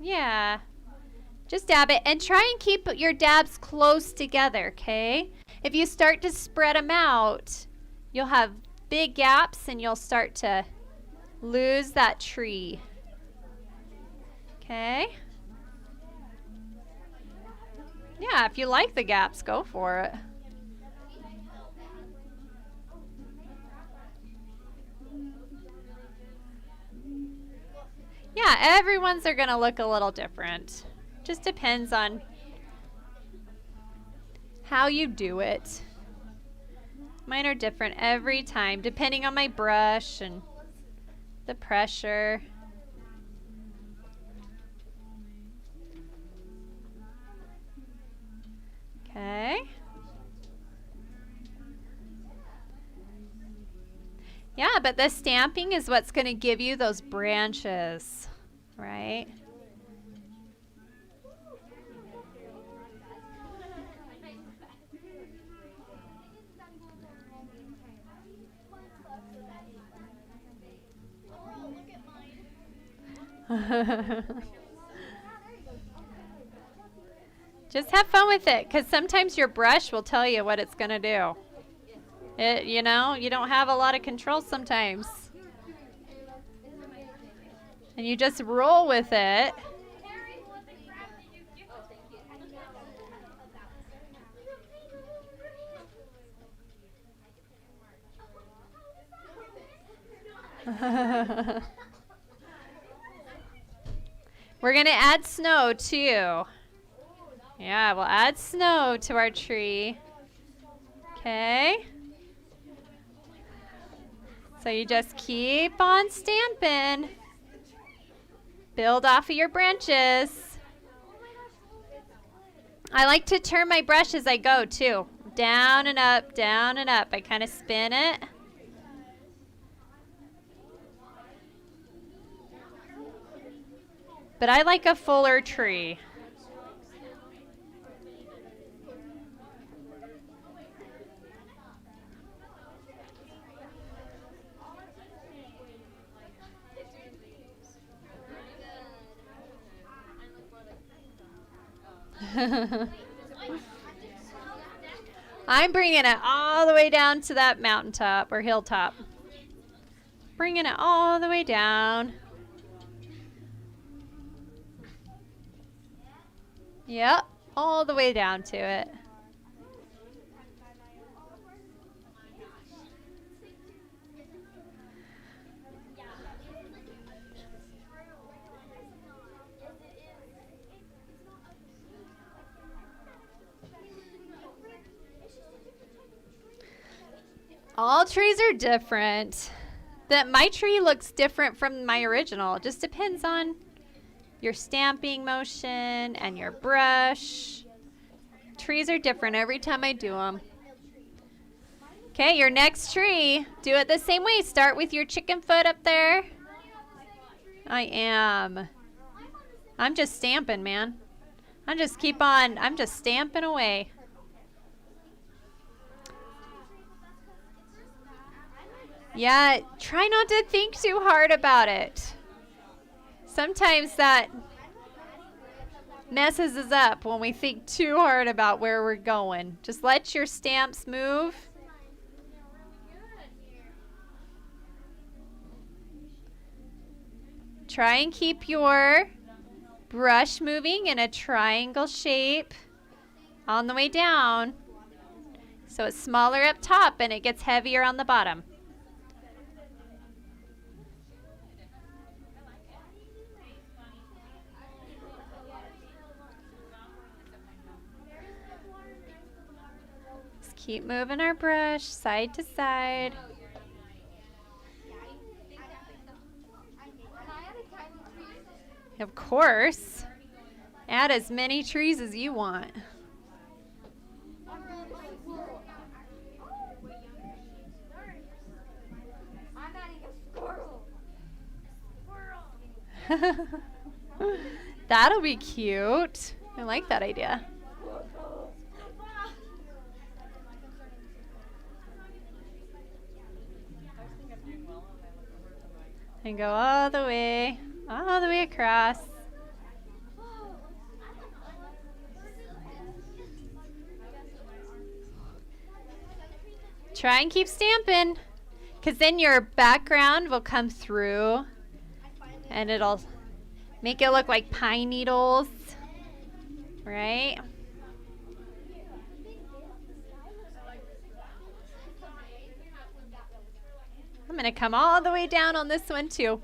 Yeah. Just dab it and try and keep your dabs close together, okay? If you start to spread them out, you'll have big gaps and you'll start to lose that tree. Okay? Yeah, if you like the gaps, go for it. Yeah, everyone's are going to look a little different. Just depends on how you do it. Mine are different every time, depending on my brush and the pressure. Okay. Yeah, but the stamping is what's going to give you those branches, right? Just have fun with it, because sometimes your brush will tell you what it's going to do. You know, you don't have a lot of control sometimes. And you just roll with it. We're going to add snow too. Yeah, we'll add snow to our tree. Okay. So you just keep on stamping. Build off of your branches. I like to turn my brush as I go too. Down and up, down and up. I kind of spin it. But I like a fuller tree. I'm bringing it all the way down to that mountaintop or hilltop. Bringing it all the way down. Yep, all the way down to it. All trees are different. My tree looks different from my original. It just depends on your stamping motion and your brush. Trees are different every time I do them. Okay, your next tree, do it the same way. Start with your chicken foot up there. I am. I'm just stamping, man. I'm just stamping away. Yeah, try not to think too hard about it. Sometimes that messes us up when we think too hard about where we're going. Just let your stamps move. Try and keep your brush moving in a triangle shape on the way down. So it's smaller up top and it gets heavier on the bottom. Keep moving our brush side to side. Of course. Add as many trees as you want. That'll be cute. I like that idea. And go all the way across. Try and keep stamping, because then your background will come through and it'll make it look like pine needles, right? I'm going to come all the way down on this one too.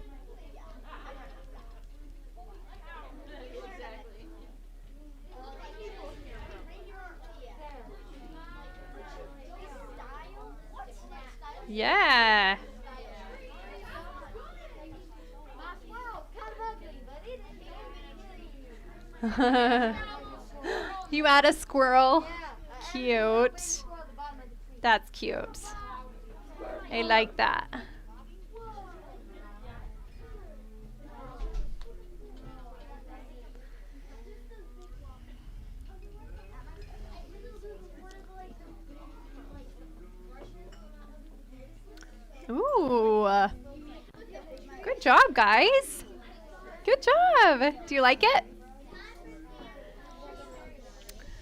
Yeah. You add a squirrel. Cute. That's cute. I like that. Ooh. Good job, guys. Good job. Do you like it?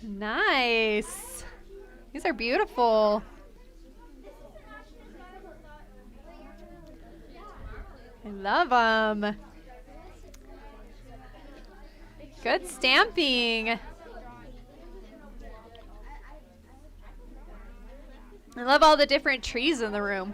Nice. These are beautiful. I love them. Good stamping. I love all the different trees in the room.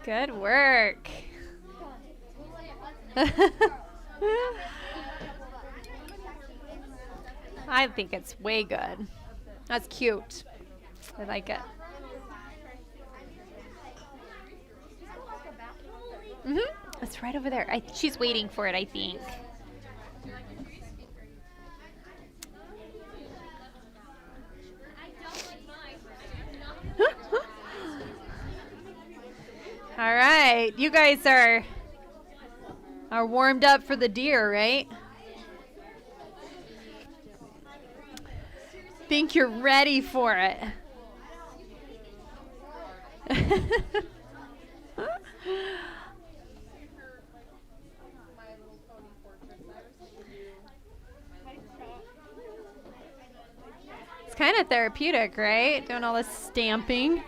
Good work. I think it's way good. That's cute. I like it. It's right over there. She's waiting for it, I think. All right, you guys are warmed up for the deer, right? Think you're ready for it. It's kind of therapeutic, right? Doing all this stamping.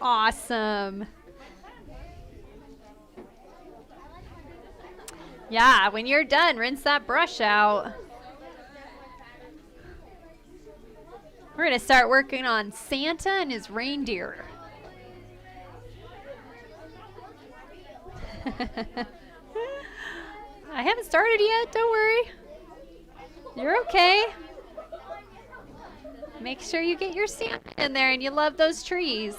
Awesome. Yeah, when you're done, rinse that brush out. We're going to start working on Santa and his reindeer. I haven't started yet, don't worry. You're okay. Make sure you get your Santa in there and you love those trees.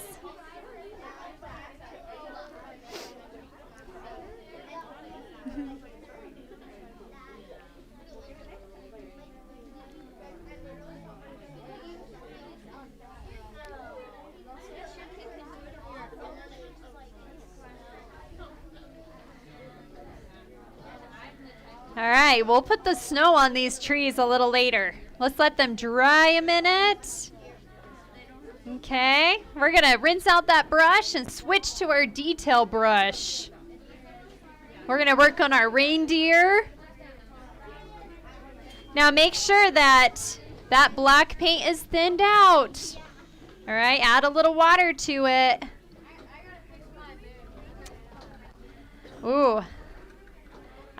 All right, we'll put the snow on these trees a little later. Let's let them dry a minute. Okay, we're gonna rinse out that brush and switch to our detail brush. We're gonna work on our reindeer. Now make sure that that black paint is thinned out. All right, add a little water to it. Ooh.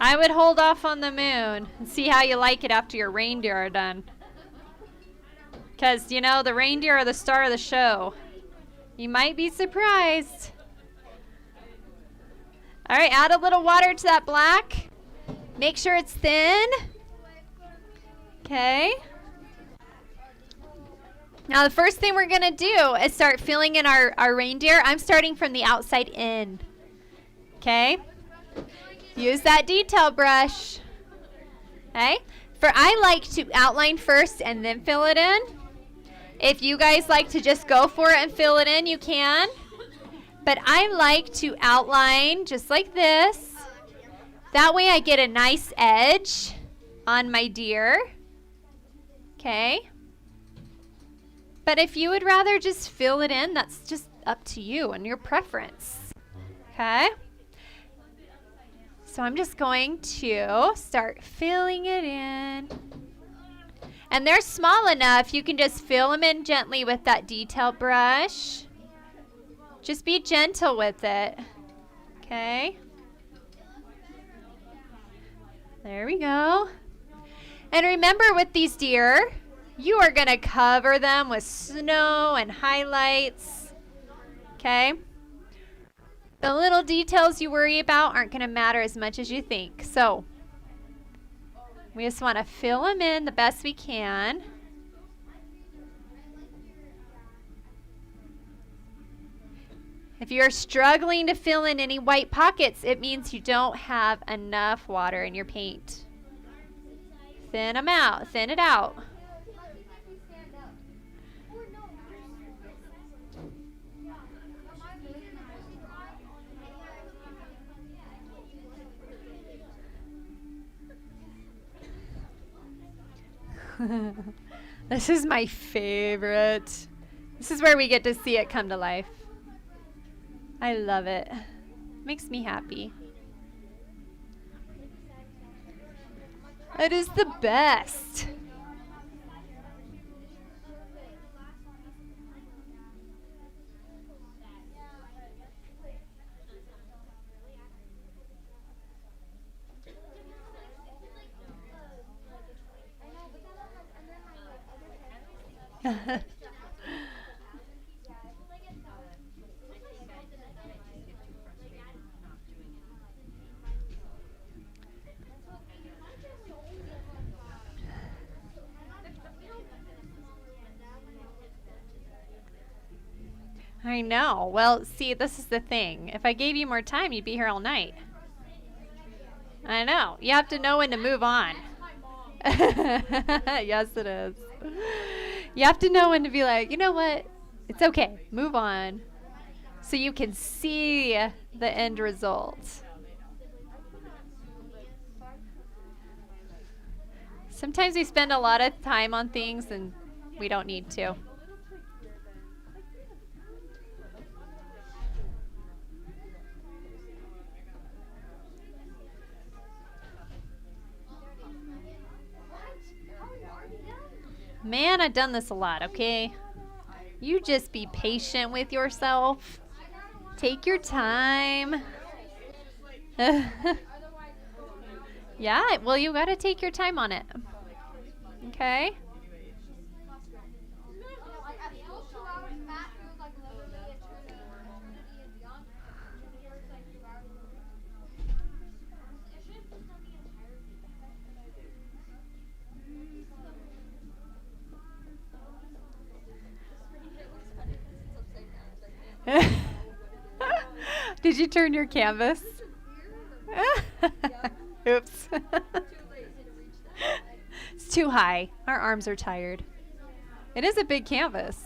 I would hold off on the moon and see how you like it after your reindeer are done. Because, you know, the reindeer are the star of the show. You might be surprised. All right, add a little water to that black. Make sure it's thin. Okay. Now the first thing we're going to do is start filling in our reindeer. I'm starting from the outside in. Okay. Use that detail brush. Okay. I like to outline first and then fill it in. If you guys like to just go for it and fill it in, you can. But I like to outline just like this. That way I get a nice edge on my deer. Okay. But if you would rather just fill it in, that's just up to you and your preference. Okay. So I'm just going to start filling it in. And they're small enough, you can just fill them in gently with that detail brush. Just be gentle with it. Okay. There we go. And remember with these deer, you are going to cover them with snow and highlights. Okay. The little details you worry about aren't going to matter as much as you think. So we just want to fill them in the best we can. If you're struggling to fill in any white pockets, it means you don't have enough water in your paint. Thin them out. Thin it out. This is my favorite. This is where we get to see it come to life. I love it. Makes me happy. It is the best. I know. Well, see, this is the thing. If I gave you more time, you'd be here all night. I know. You have to know when to move on. Yes, it is. You have to know when to be like, you know what? It's okay. Move on. So you can see the end result. Sometimes we spend a lot of time on things and we don't need to. Man, I've done this a lot, okay? You just be patient with yourself. Take your time. Yeah, well, you got to take your time on it. Okay? Did you turn your canvas? Oops. It's too high. Our arms are tired. It is a big canvas.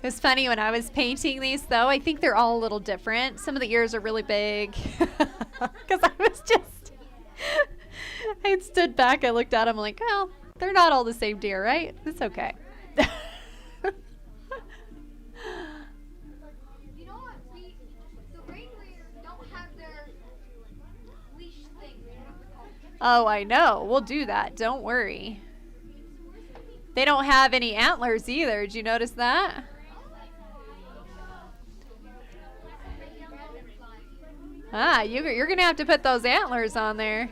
It was funny when I was painting these, though. I think they're all a little different. Some of the ears are really big. Because I was just... I had stood back. I looked at them like, well, they're not all the same deer, right? It's okay. You know what? The reindeer don't have their leash thing. Oh, I know. We'll do that. Don't worry. They don't have any antlers either. Did you notice that? Ah, you're going to have to put those antlers on there.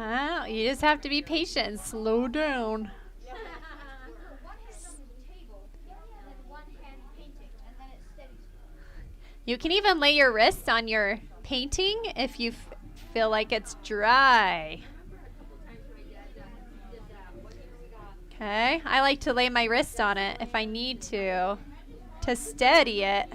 Oh, you just have to be patient and slow down. You can even lay your wrist on your painting if you feel like it's dry. Okay, I like to lay my wrist on it if I need to steady it.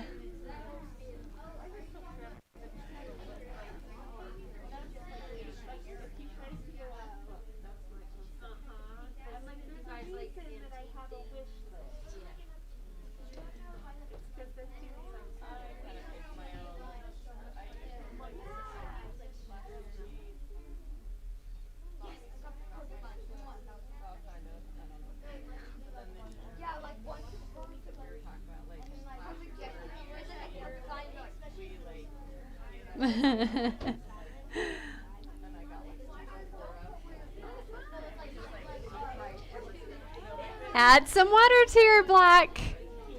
Add some water to your black.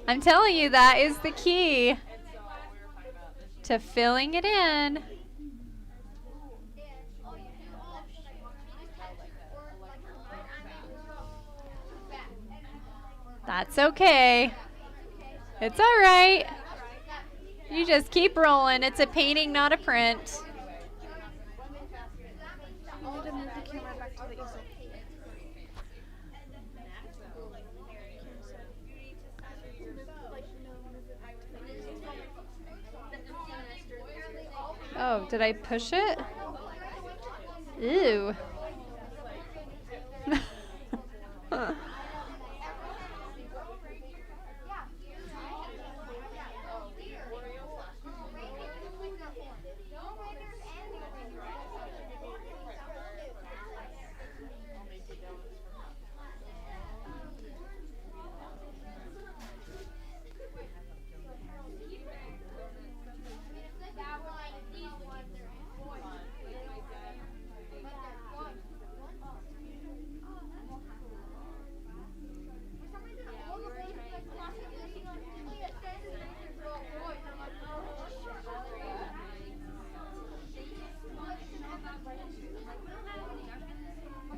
I'm telling you, that is the key to filling it in. That's okay. It's all right. You just keep rolling. It's a painting, not a print. Oh, did I push it? Ew.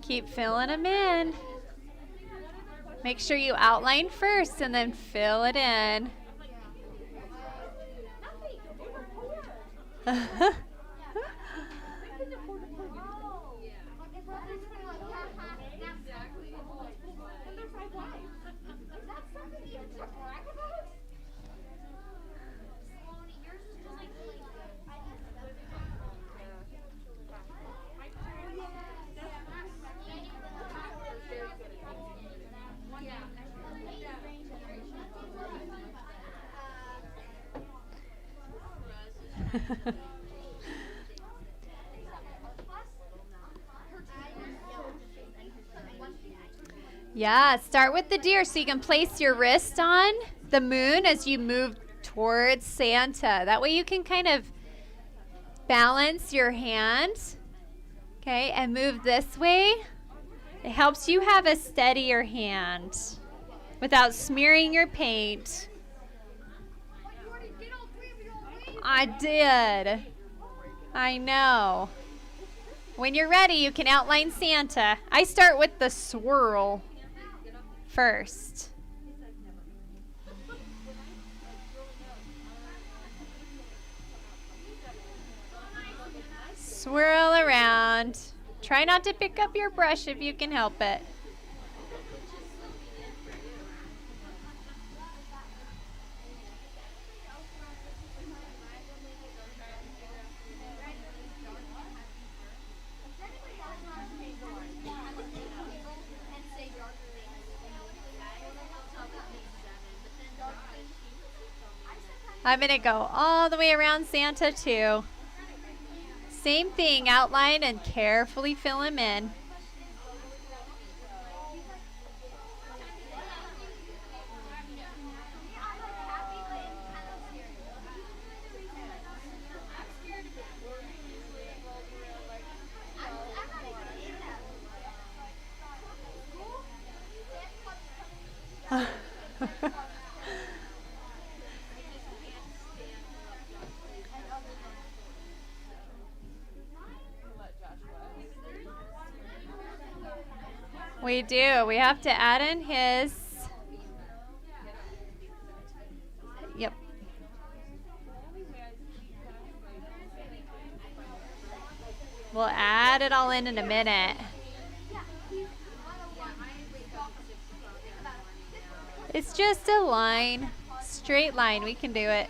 Keep filling them in. Make sure you outline first and then fill it in. Yeah, start with the deer so you can place your wrist on the moon as you move towards Santa. That way you can kind of balance your hand, okay, and move this way. It helps you have a steadier hand without smearing your paint. I did. I know. When you're ready, you can outline Santa. I start with the swirl first. Swirl around. Try not to pick up your brush if you can help it. I'm going to go all the way around Santa too. Same thing, outline and carefully fill him in. We do. We have to add in his. Yep. We'll add it all in a minute. It's just a line, straight line. We can do it.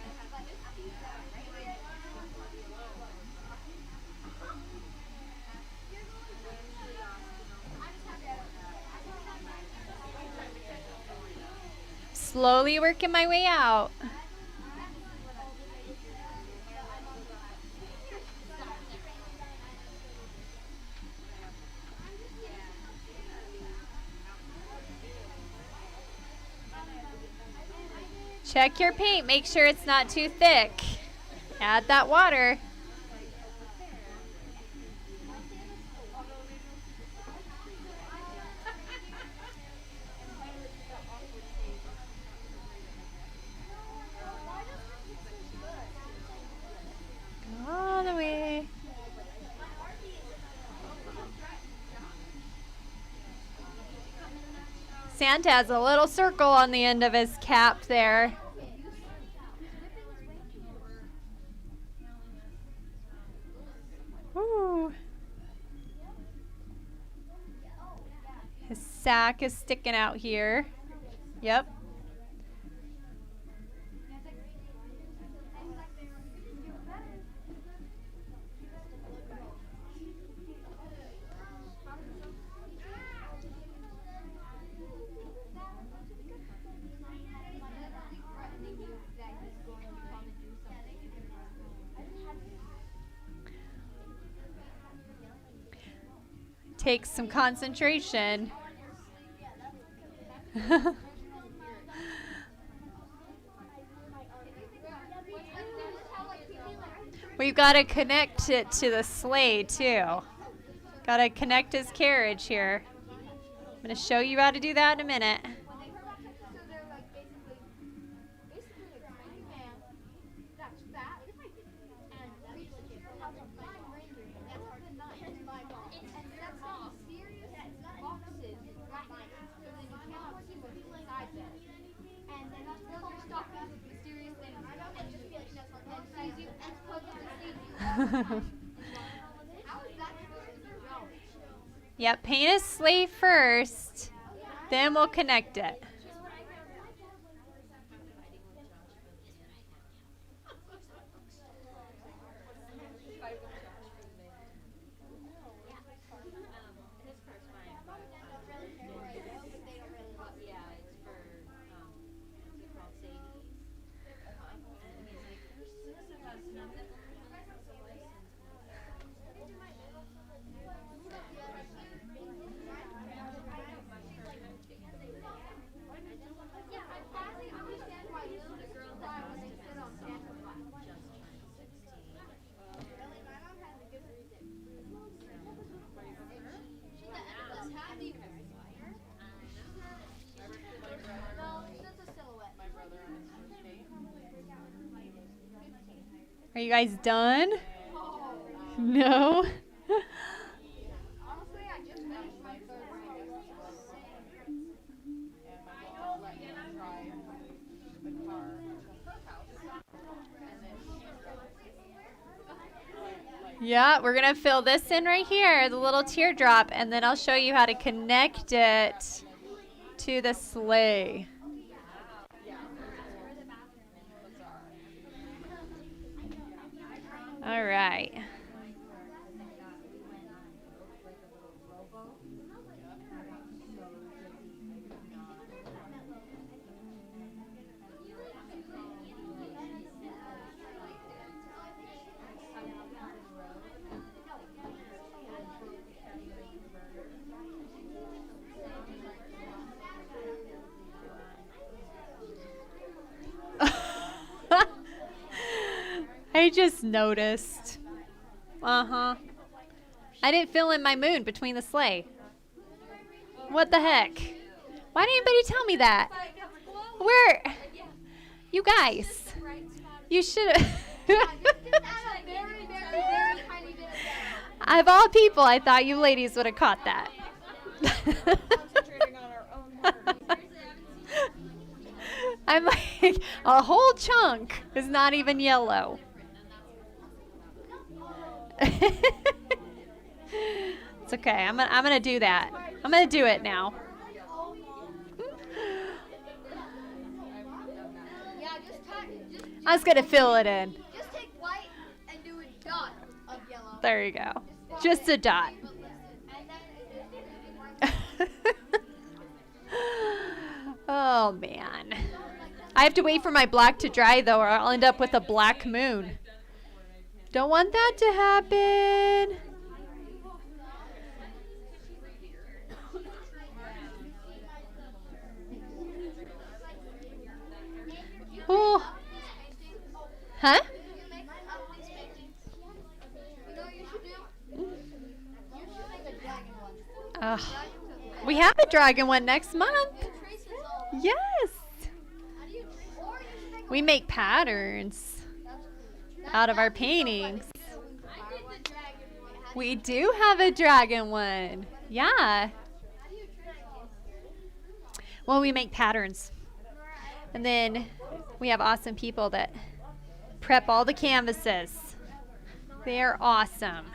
Slowly working my way out. Check your paint, make sure it's not too thick. Add that water. All the way. Santa has a little circle on the end of his cap there. Ooh. His sack is sticking out here. Yep. Takes some concentration. We've got to connect it to the sleigh too. Got to connect his carriage here. I'm going to show you how to do that in a minute. Yep, paint his sleigh first, then we'll connect it. Are you guys done? No? Yeah, we're going to fill this in right here, the little teardrop, and then I'll show you how to connect it to the sleigh. All right. I just noticed. I didn't fill in my moon between the sleigh. What the heck? Why didn't anybody tell me that? Where? You guys. You should have. Of all people, I thought you ladies would have caught that. Concentrating on our own hearts. I'm like, a whole chunk is not even yellow. It's okay. I'm gonna do that. I'm gonna do it now. I was gonna fill it in. Just take white and do a dot of yellow. There you go. Just a dot. Oh man. I have to wait for my black to dry though, or I'll end up with a black moon. Don't want that to happen. Oh. Huh? We have a dragon one next month. Yes. We make patterns out of our paintings. We do have a dragon one. Yeah. Well, we make patterns. And then we have awesome people that prep all the canvases. They're awesome.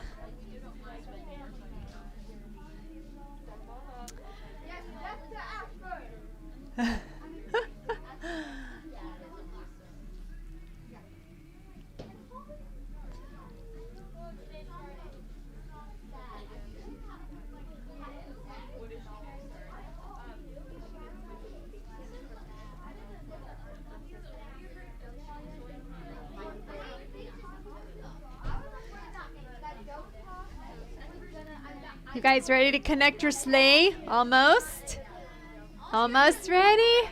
You guys ready to connect your sleigh? Almost? Almost ready?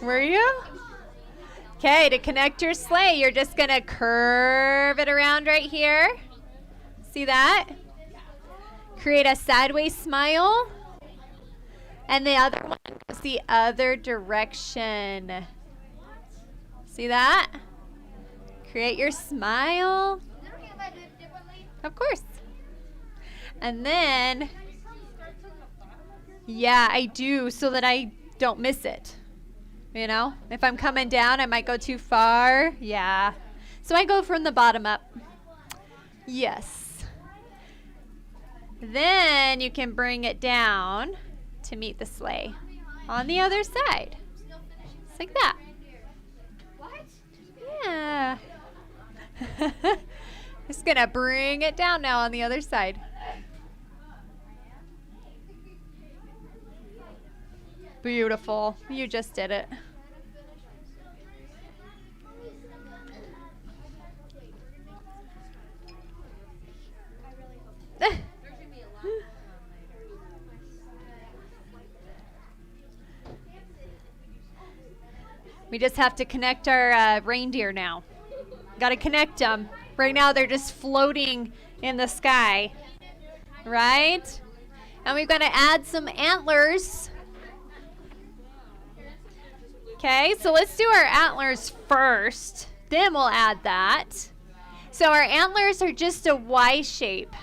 Were you? Okay, to connect your sleigh, you're just going to curve it around right here. See that? Create a sideways smile. And the other one goes the other direction. See that? Create your smile. Of course. And then, yeah, I do so that I don't miss it. You know, if I'm coming down, I might go too far. Yeah. So I go from the bottom up. Yes. Then you can bring it down to meet the sleigh on the other side. Just like that. Yeah. Just gonna bring it down now on the other side. Beautiful. You just did it. We just have to connect our reindeer now. Got to connect them. Right now they're just floating in the sky, right? And we're going to add some antlers. Okay, so let's do our antlers first. Then we'll add that. So our antlers are just a Y shape.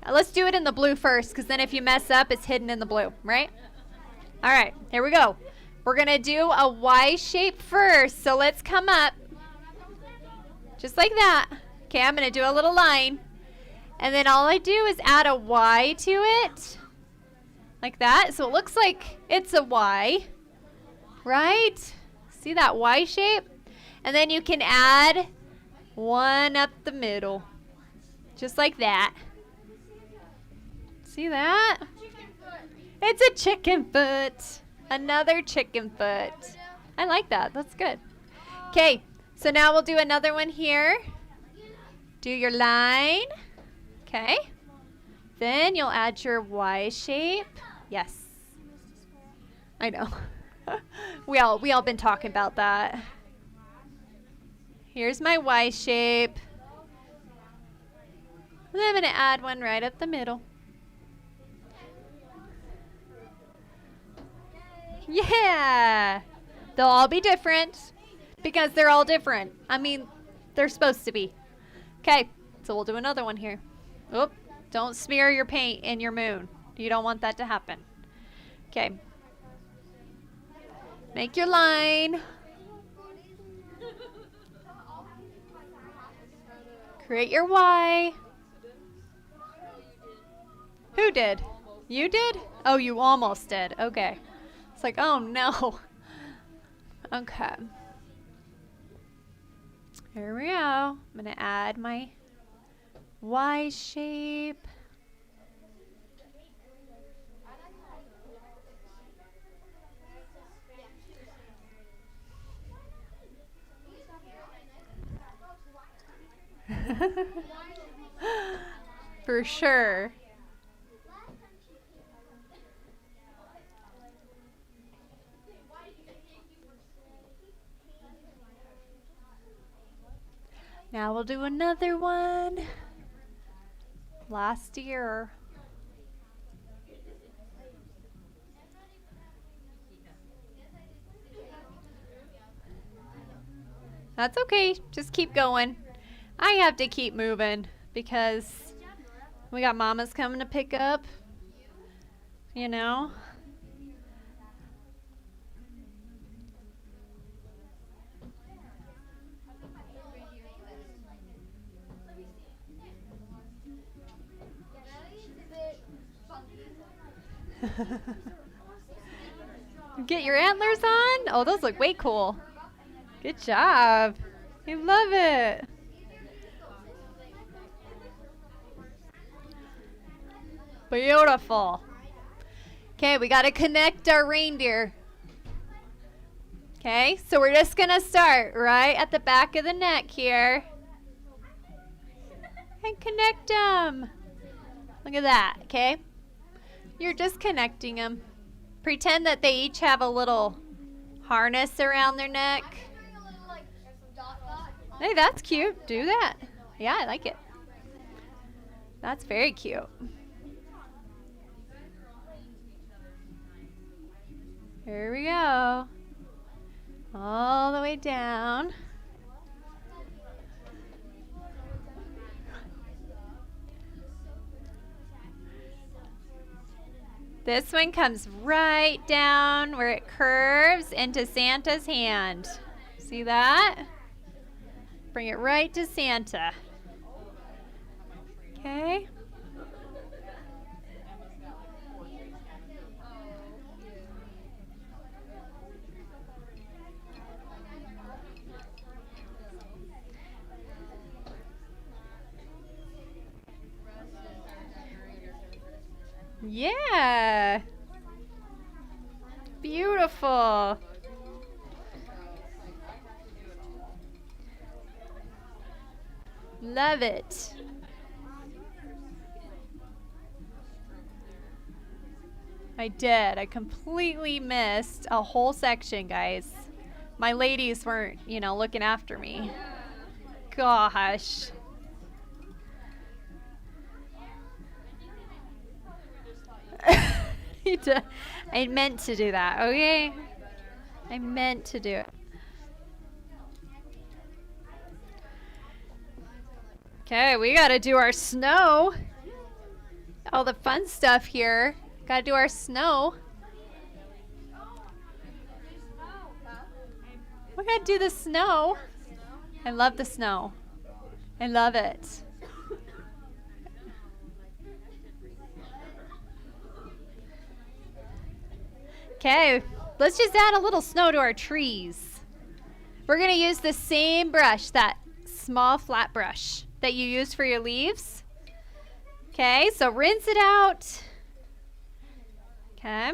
Let's do it in the blue first, because then if you mess up, it's hidden in the blue, right? All right, here we go. We're going to do a Y shape first. So let's come up. Just like that. Okay, I'm going to do a little line. And then all I do is add a Y to it. Like that. So it looks like it's a Y. Right? See that Y shape? And then you can add one up the middle. Just like that. See that? It's a chicken foot. Another chicken foot. I like that. That's good. Okay. So now we'll do another one here. Do your line. Okay. Then you'll add your Y shape. Yes. I know. we all been talking about that. Here's my Y shape. And I'm going to add one right up the middle. Yeah! They'll all be different because they're all different. I mean, they're supposed to be. Okay, so we'll do another one here. Oop, don't smear your paint in your moon. You don't want that to happen. Okay. Make your line. Create your Y. Who did? You did? Oh, you almost did. Okay. It's like, oh no. Okay. Here we go. I'm going to add my Y shape. For sure. Now we'll do another one. Last year. That's okay. Just keep going. I have to keep moving because we got mamas coming to pick up, you know. Get your antlers on? Oh, those look way cool. Good job. I love it. Beautiful. Okay, we got to connect our reindeer. Okay, so we're just going to start right at the back of the neck here. And connect them. Look at that, okay? You're just connecting them. Pretend that they each have a little harness around their neck. Hey, that's cute. Do that. Yeah, I like it. That's very cute. Here we go. All the way down. This one comes right down where it curves into Santa's hand. See that? Bring it right to Santa. Okay. Yeah. Beautiful. Love it. I did. I completely missed a whole section, guys. My ladies weren't, looking after me. Gosh. I meant to do that, okay? I meant to do it. Okay, we gotta do our snow. All the fun stuff here. Gotta do our snow. We gotta do the snow. I love the snow. I love it. Okay, let's just add a little snow to our trees. We're going to use the same brush, that small flat brush that you use for your leaves. Okay, so rinse it out. Okay,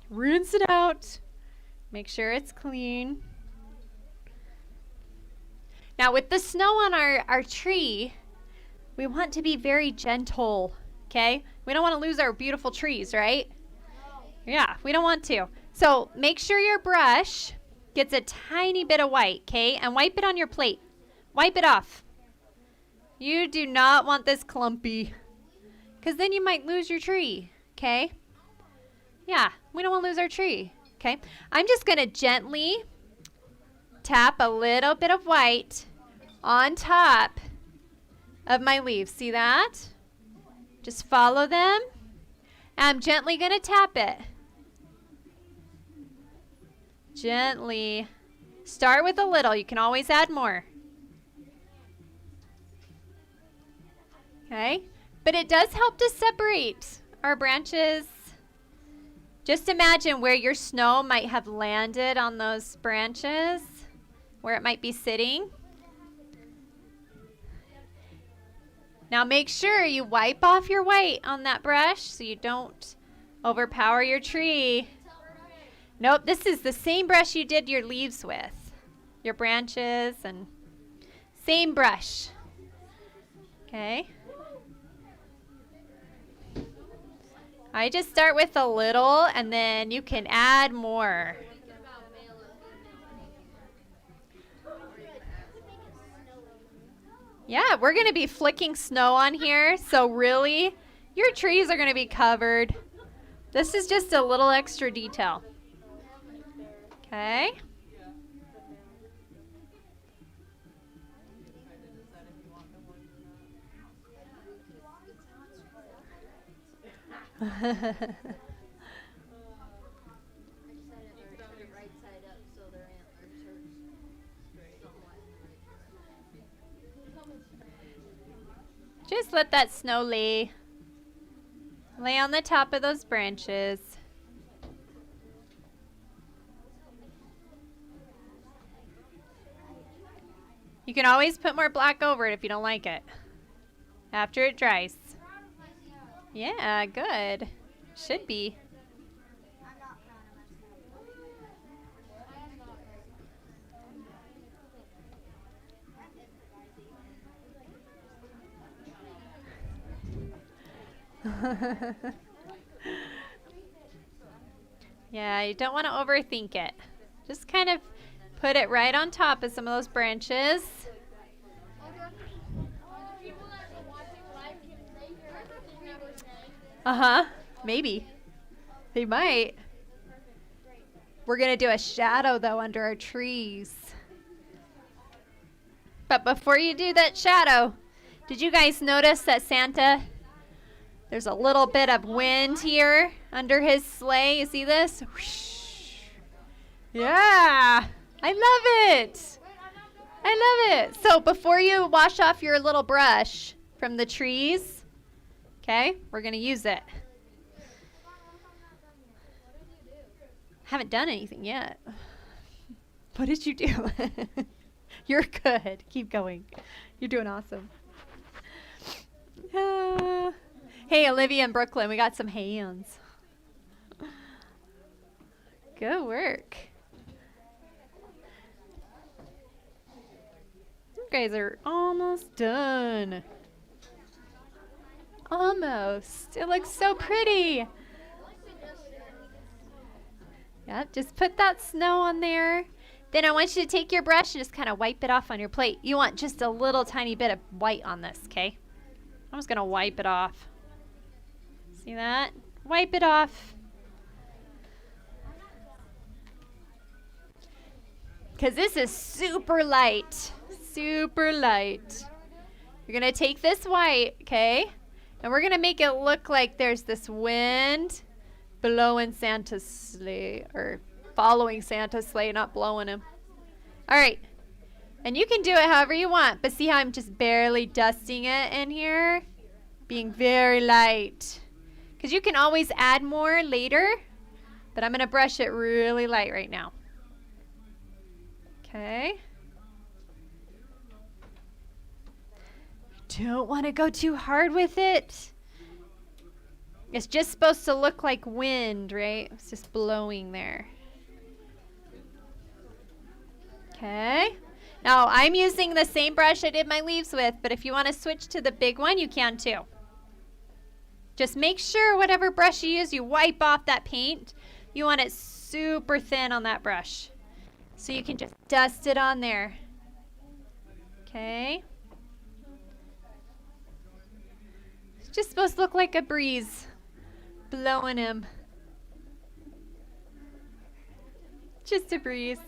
rinse it out. Make sure it's clean. Now with the snow on our tree, we want to be very gentle, okay? We don't want to lose our beautiful trees, right? Yeah, we don't want to. So make sure your brush gets a tiny bit of white, okay? And wipe it on your plate. Wipe it off. You do not want this clumpy, because then you might lose your tree, okay? Yeah, we don't want to lose our tree, okay? I'm just going to gently tap a little bit of white on top of my leaves. See that? Just follow them. I'm gently going to tap it. Gently. Start with a little. You can always add more. Okay? But it does help to separate our branches. Just imagine where your snow might have landed on those branches, where it might be sitting. Now make sure you wipe off your white on that brush so you don't overpower your tree. Nope, this is the same brush you did your leaves with. Your branches and same brush. Okay. I just start with a little and then you can add more. Yeah, we're going to be flicking snow on here, so really, your trees are going to be covered. This is just a little extra detail. Okay. Just let that snow lay on the top of those branches. You can always put more black over it if you don't like it after it dries. Yeah, good. Should be. Yeah, you don't want to overthink it. Just kind of put it right on top of some of those branches. Maybe. They might. We're going to do a shadow, though, under our trees. But before you do that shadow, did you guys notice that Santa, there's a little bit of wind here under his sleigh? You see this? Whoosh. Yeah. I love it. I love it. So before you wash off your little brush from the trees, okay, we're going to use it. Haven't done anything yet. What did you do? You're good. Keep going. You're doing awesome. Hey, Olivia and Brooklyn, we got some hands. Good work. You guys are almost done. Almost. It looks so pretty. Yep, just put that snow on there. Then I want you to take your brush and just kind of wipe it off on your plate. You want just a little tiny bit of white on this, okay? I'm just going to wipe it off. See that? Wipe it off. Because this is super light. Super light. You're going to take this white, okay? And we're going to make it look like there's this wind blowing Santa's sleigh, or following Santa's sleigh, not blowing him. All right. And you can do it however you want, but see how I'm just barely dusting it in here? Being very light. Because you can always add more later, but I'm going to brush it really light right now. Okay. Don't want to go too hard with it. It's just supposed to look like wind, right? It's just blowing there. Okay. Now, I'm using the same brush I did my leaves with, but if you want to switch to the big one, you can too. Just make sure whatever brush you use, you wipe off that paint. You want it super thin on that brush. So you can just dust it on there. Okay. It's just supposed to look like a breeze blowing him. Just a breeze.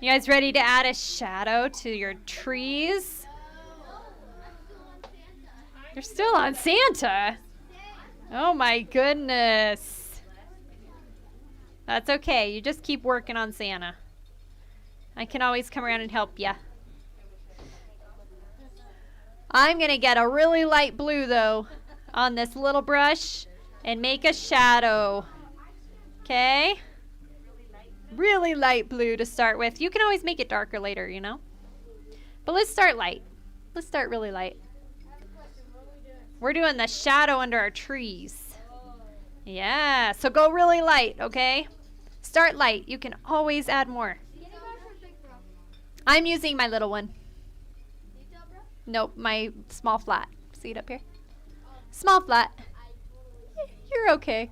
You guys ready to add a shadow to your trees? You're still on Santa. Oh my goodness. That's okay. You just keep working on Santa. I can always come around and help you. I'm going to get a really light blue though on this little brush and make a shadow. Okay? Really light blue to start with. You can always make it darker later, you know. But let's start light. Let's start really light. We're doing the shadow under our trees. Yeah, so go really light, okay? Start light. You can always add more. I'm using my little one. Nope, my small flat. See it up here? Small flat. You're okay.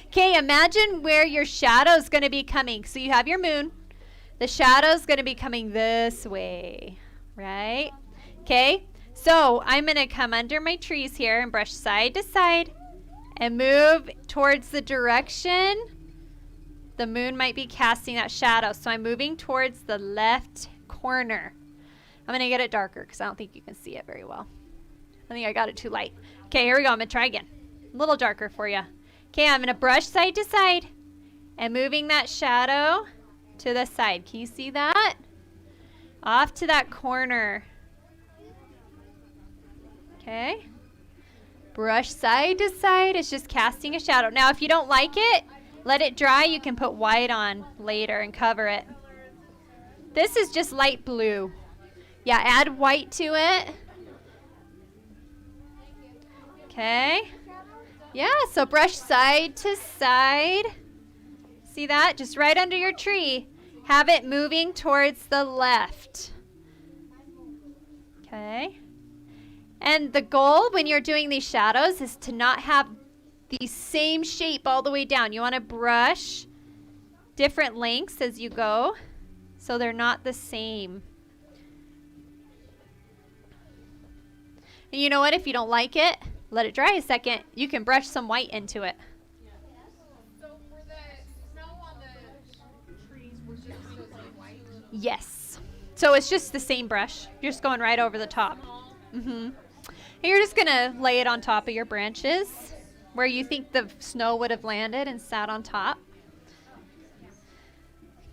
Okay, imagine where your shadow is going to be coming. So you have your moon. The shadow is going to be coming this way, right? Okay, so I'm going to come under my trees here and brush side to side and move towards the direction the moon might be casting that shadow. So I'm moving towards the left corner. I'm going to get it darker because I don't think you can see it very well. I think I got it too light. Okay, here we go. I'm going to try again. A little darker for you. Okay, I'm going to brush side to side and moving that shadow to the side. Can you see that? Off to that corner. Okay. Brush side to side. It's just casting a shadow. Now, if you don't like it, let it dry. You can put white on later and cover it. This is just light blue. Yeah, add white to it. Okay. Yeah, so brush side to side. See that? Just right under your tree. Have it moving towards the left. Okay. And the goal when you're doing these shadows is to not have the same shape all the way down. You want to brush different lengths as you go so they're not the same. And you know what? If you don't like it, let it dry a second. You can brush some white into it. So for the snow on the trees, we're just using white? Yes. So it's just the same brush. You're just going right over the top. And you're just going to lay it on top of your branches where you think the snow would have landed and sat on top.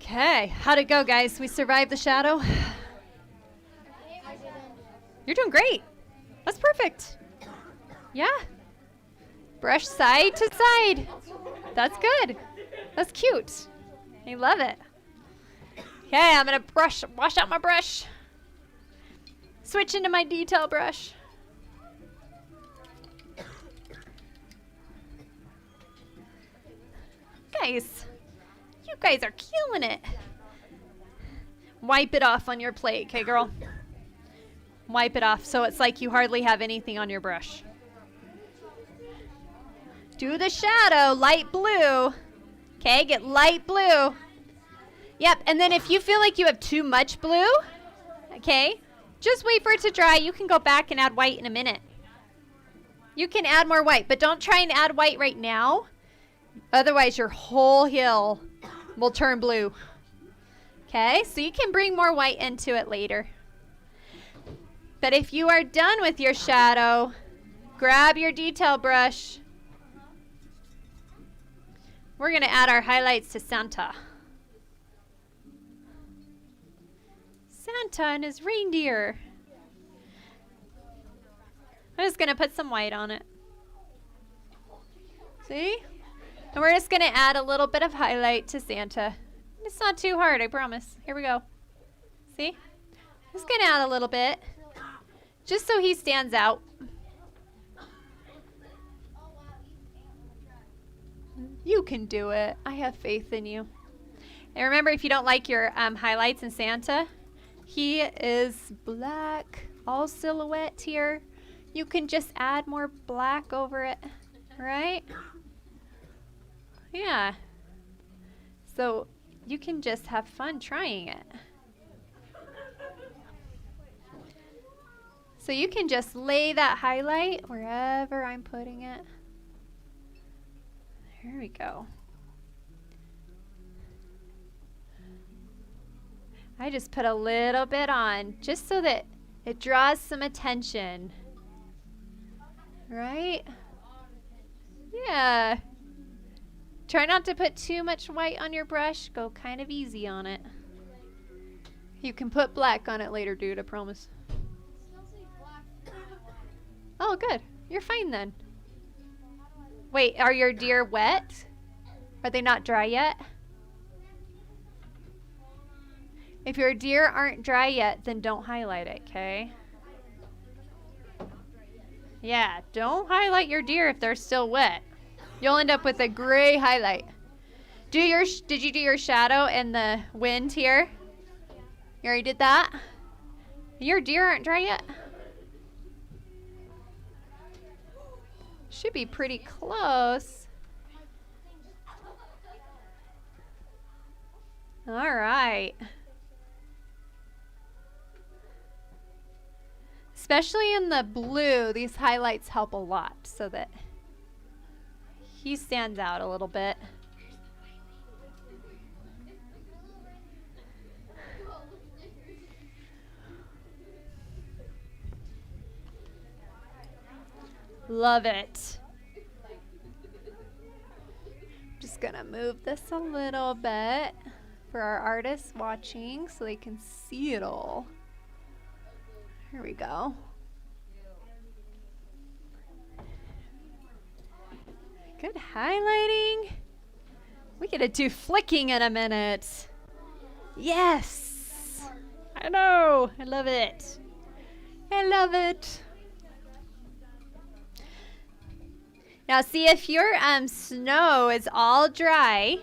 Okay. How'd it go, guys? We survived the shadow? You're doing great. That's perfect. Yeah. Brush side to side. That's good. That's cute. I love it. Okay, I'm going to wash out my brush. Switch into my detail brush. Guys, you guys are killing it. Wipe it off on your plate, okay, girl? Wipe it off so it's like you hardly have anything on your brush. Do the shadow, light blue. Okay, get light blue. Yep, and then if you feel like you have too much blue, okay, just wait for it to dry. You can go back and add white in a minute. You can add more white, but don't try and add white right now. Otherwise, your whole hill will turn blue. Okay, so you can bring more white into it later. But if you are done with your shadow, grab your detail brush. We're going to add our highlights to Santa. Santa and his reindeer. I'm just going to put some white on it. See? And we're just going to add a little bit of highlight to Santa. It's not too hard, I promise. Here we go. See? Just going to add a little bit. Just so he stands out. You can do it. I have faith in you. And remember, if you don't like your highlights in Santa, he is black. all silhouette here, you can just add more black over it, right? Yeah. So you can just have fun trying it. So you can just lay that highlight wherever I'm putting it. There we go. I just put a little bit on just so that it draws some attention. Right? Yeah. Try not to put too much white on your brush. Go kind of easy on it. You can put black on it later, dude, I promise. Oh, good. You're fine then. Wait, are your deer wet? Are they not dry yet? If your deer aren't dry yet, then don't highlight it, okay? Yeah, don't highlight your deer if they're still wet. You'll end up with a gray highlight. Did you do your shadow and the wind here? You already did that? Your deer aren't dry yet? Should be pretty close. All right. Especially in the blue, these highlights help a lot so that he stands out a little bit. Love it. Just gonna move this a little bit for our artists watching so they can see it all. Here we go. Good highlighting. We get to do flicking in a minute. Yes. I know. I love it. I love it. Now see if your snow is all dry.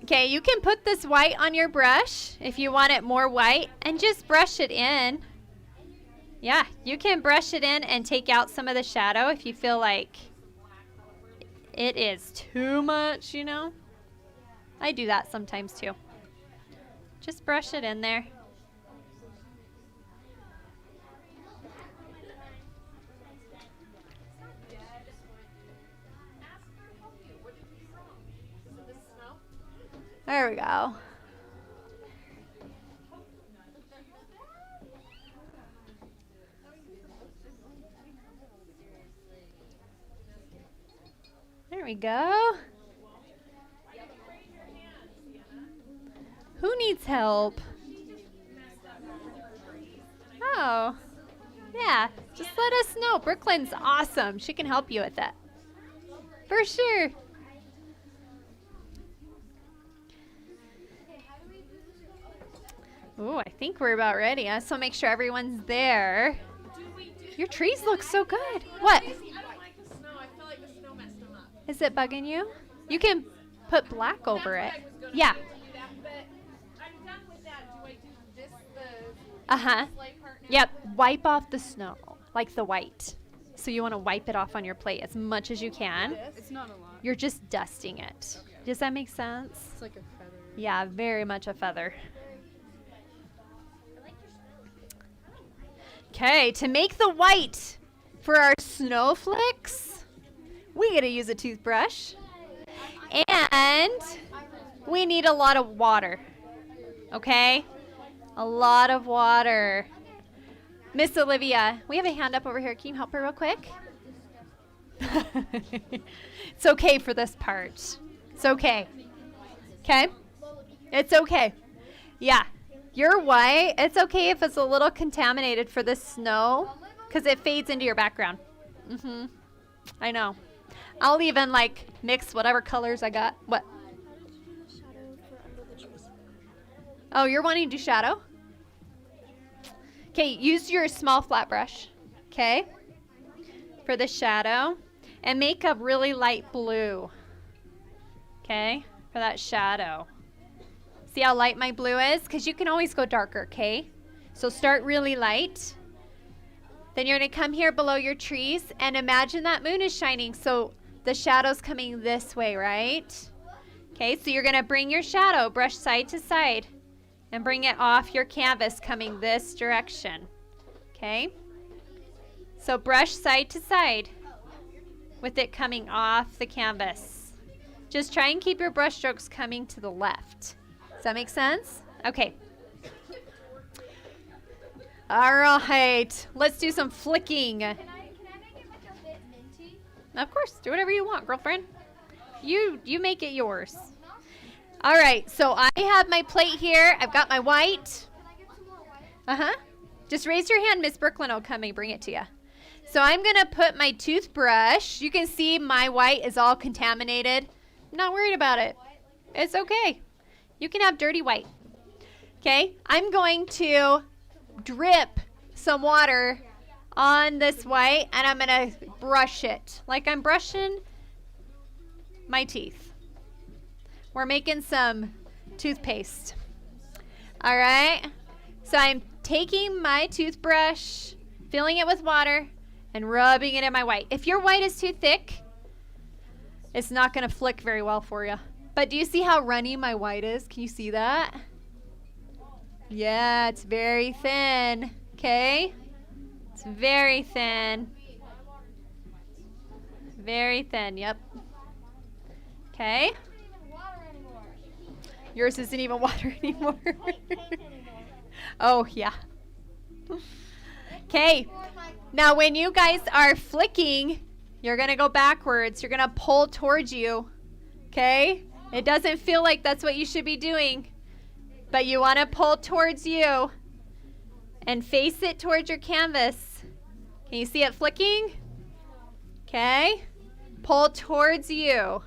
Okay, you can put this white on your brush if you want it more white and just brush it in. Yeah, you can brush it in and take out some of the shadow if you feel like it is too much, you know. I do that sometimes too. Just brush it in there. There we go. There we go. Who needs help? Oh, yeah. Just let us know. Brooklyn's awesome. She can help you with that. For sure. Ooh, I think we're about ready. I just want to make sure everyone's there. Your trees look so good. What? I don't like the snow. I feel like the snow messed them up. Is it bugging you? You can put black over it. Yeah. I'm done with that. Do I do this, Uh-huh. sleigh part now? Yep. Wipe off the snow, like the white. So you want to wipe it off on your plate as much as you can. It's not a lot. You're just dusting it. Okay. Does that make sense? It's like a feather. Yeah, very much a feather. Okay, to make the white for our snowflakes, we gotta use a toothbrush. And we need a lot of water. Okay? A lot of water. Miss Olivia, we have a hand up over here. Can you help her real quick? It's okay for this part. It's okay. Okay? It's okay. Yeah. Your white, it's okay if it's a little contaminated for the snow because it fades into your background. I know. I'll even like mix whatever colors I got. What? Oh, you're wanting to do shadow? Okay, use your small flat brush, okay, for the shadow. And make a really light blue, okay, for that shadow. See how light my blue is? Because you can always go darker, okay? So start really light. Then you're going to come here below your trees and imagine that moon is shining. So the shadow's coming this way, right? Okay, so you're going to bring your shadow, brush side to side, and bring it off your canvas coming this direction. Okay? So brush side to side with it coming off the canvas. Just try and keep your brush strokes coming to the left. Does that make sense? Okay. All right. Let's do some flicking. Can I make it like a bit minty? Of course. Do whatever you want, girlfriend. You make it yours. All right. So I have my plate here. I've got my white. Can I get some more white? Uh-huh. Just raise your hand. Miss Brooklyn will come and bring it to you. So I'm going to put my toothbrush. You can see my white is all contaminated. I'm not worried about it. It's okay. You can have dirty white. Okay. I'm going to drip some water on this white, and I'm going to brush it like I'm brushing my teeth. We're making some toothpaste. All right. So I'm taking my toothbrush, filling it with water, and rubbing it in my white. If your white is too thick, it's not going to flick very well for you. But do you see how runny my white is? Can you see that? Yeah, it's very thin. Okay? It's very thin. Very thin, yep. Okay? Yours isn't even water anymore. Oh, yeah. Okay. Now, when you guys are flicking, you're going to go backwards. You're going to pull towards you. Okay? It doesn't feel like that's what you should be doing. But you want to pull towards you and face it towards your canvas. Can you see it flicking? Okay? Pull towards you.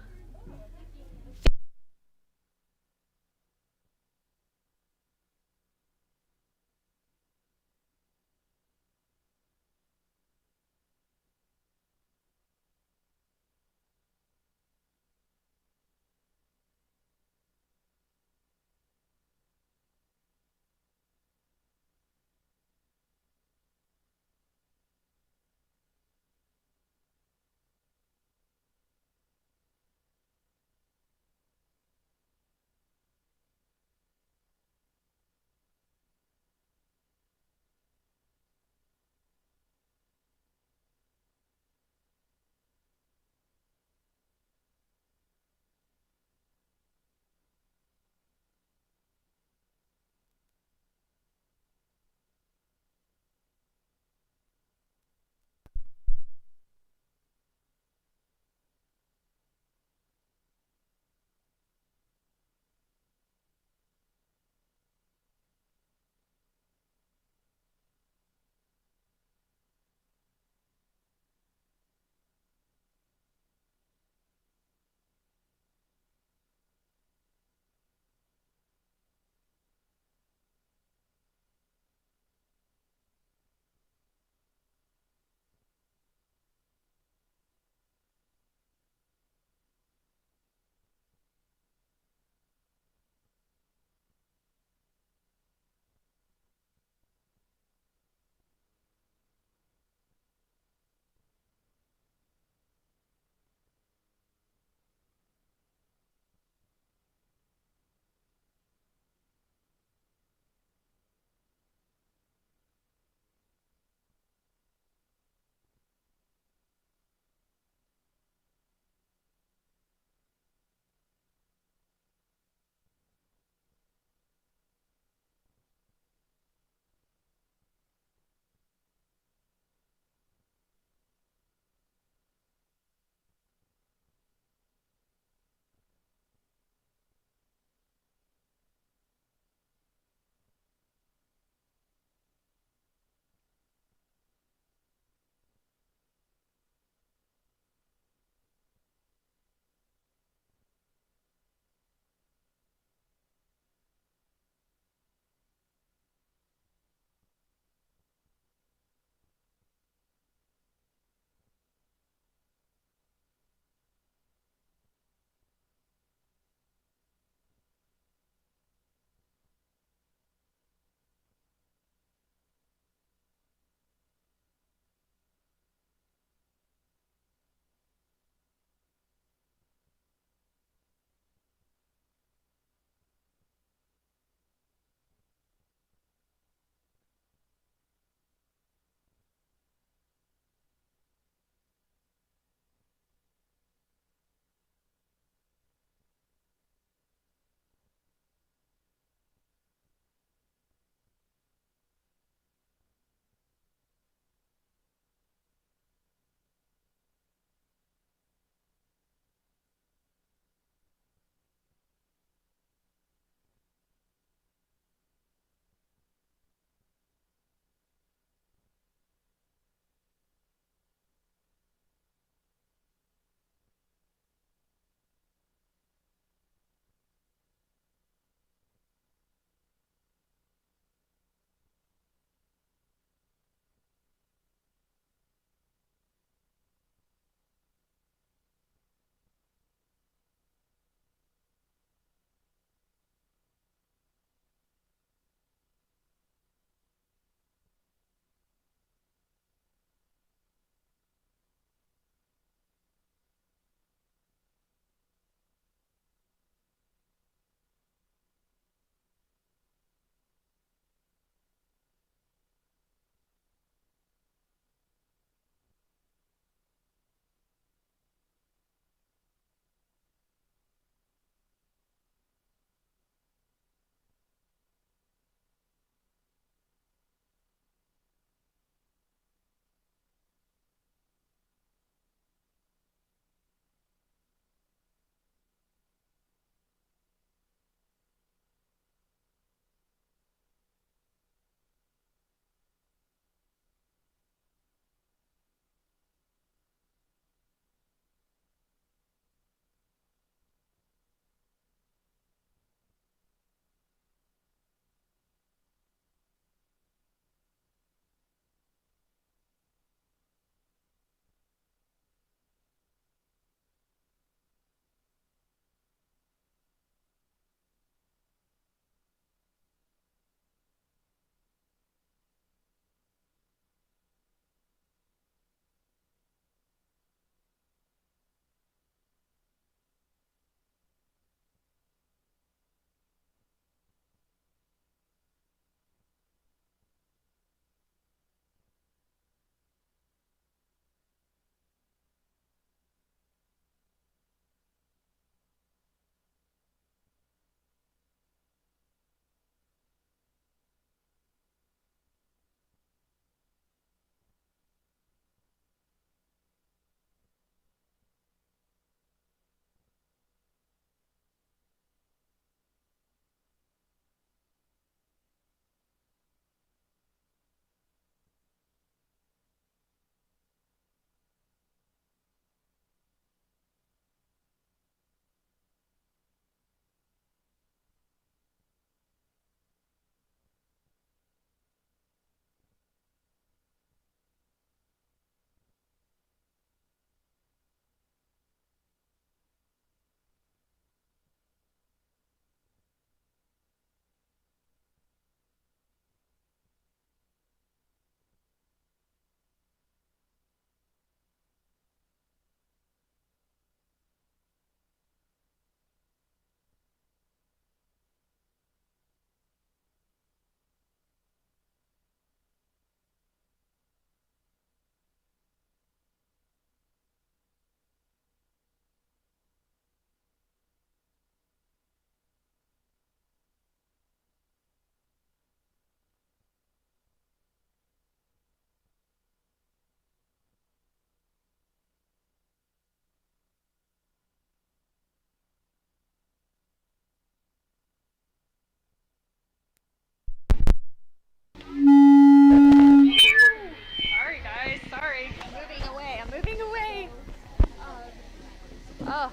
Oh.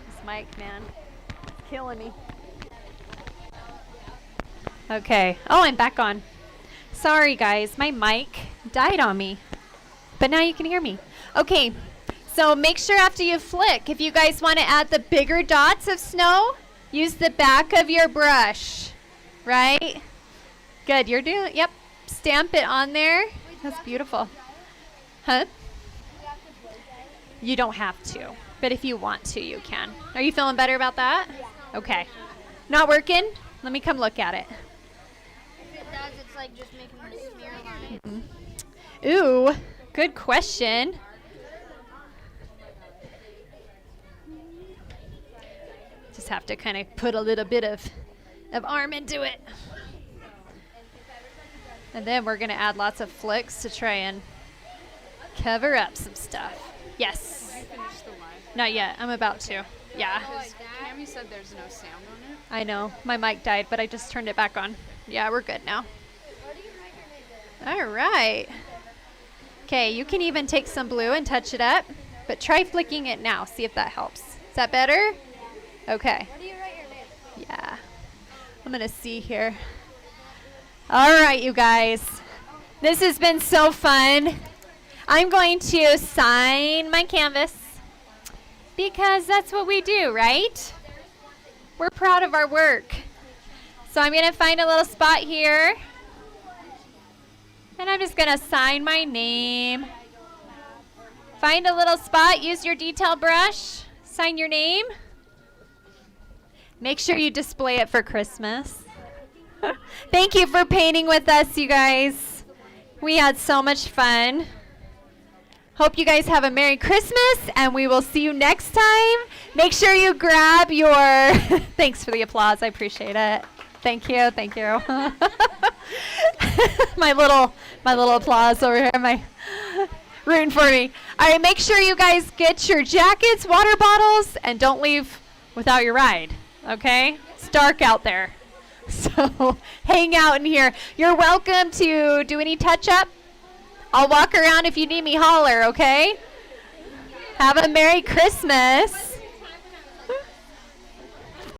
This mic, man. It's killing me. Okay. Oh, I'm back on. Sorry, guys. My mic died on me. But now you can hear me. Okay. So make sure after you flick, if you guys want to add the bigger dots of snow, use the back of your brush. Right? Good. You're doing, yep. Stamp it on there. That's beautiful. Huh? You don't have to. But if you want to, you can. Are you feeling better about that? Yeah. Okay. Not working? Let me come look at it. If it does, it's like just making a smear line. Mm-hmm. Ooh, good question. Just have to kind of put a little bit of arm into it. And then we're going to add lots of flicks to try and cover up some stuff. Yes. Did you finish the live? Not yet. I'm about to. Yeah. Because Cammy said there's no sound on it. I know. My mic died, but I just turned it back on. Yeah, we're good now. All right. Okay, you can even take some blue and touch it up, but try flicking it now. See if that helps. Is that better? Okay. Where do you write your name? Yeah. I'm going to see here. All right, you guys. This has been so fun. I'm going to sign my canvas because that's what we do, right? We're proud of our work. So I'm going to find a little spot here. And I'm just going to sign my name. Find a little spot. Use your detail brush. Sign your name. Make sure you display it for Christmas. Thank you for painting with us, you guys. We had so much fun. Hope you guys have a Merry Christmas, and we will see you next time. Make sure you grab your... Thanks for the applause. I appreciate it. Thank you. Thank you. my little applause over here. My rooting for me. All right, make sure you guys get your jackets, water bottles, and don't leave without your ride, okay? It's dark out there. So hang out in here. You're welcome to do any touch-up. I'll walk around if you need me, holler, okay? Have a Merry Christmas.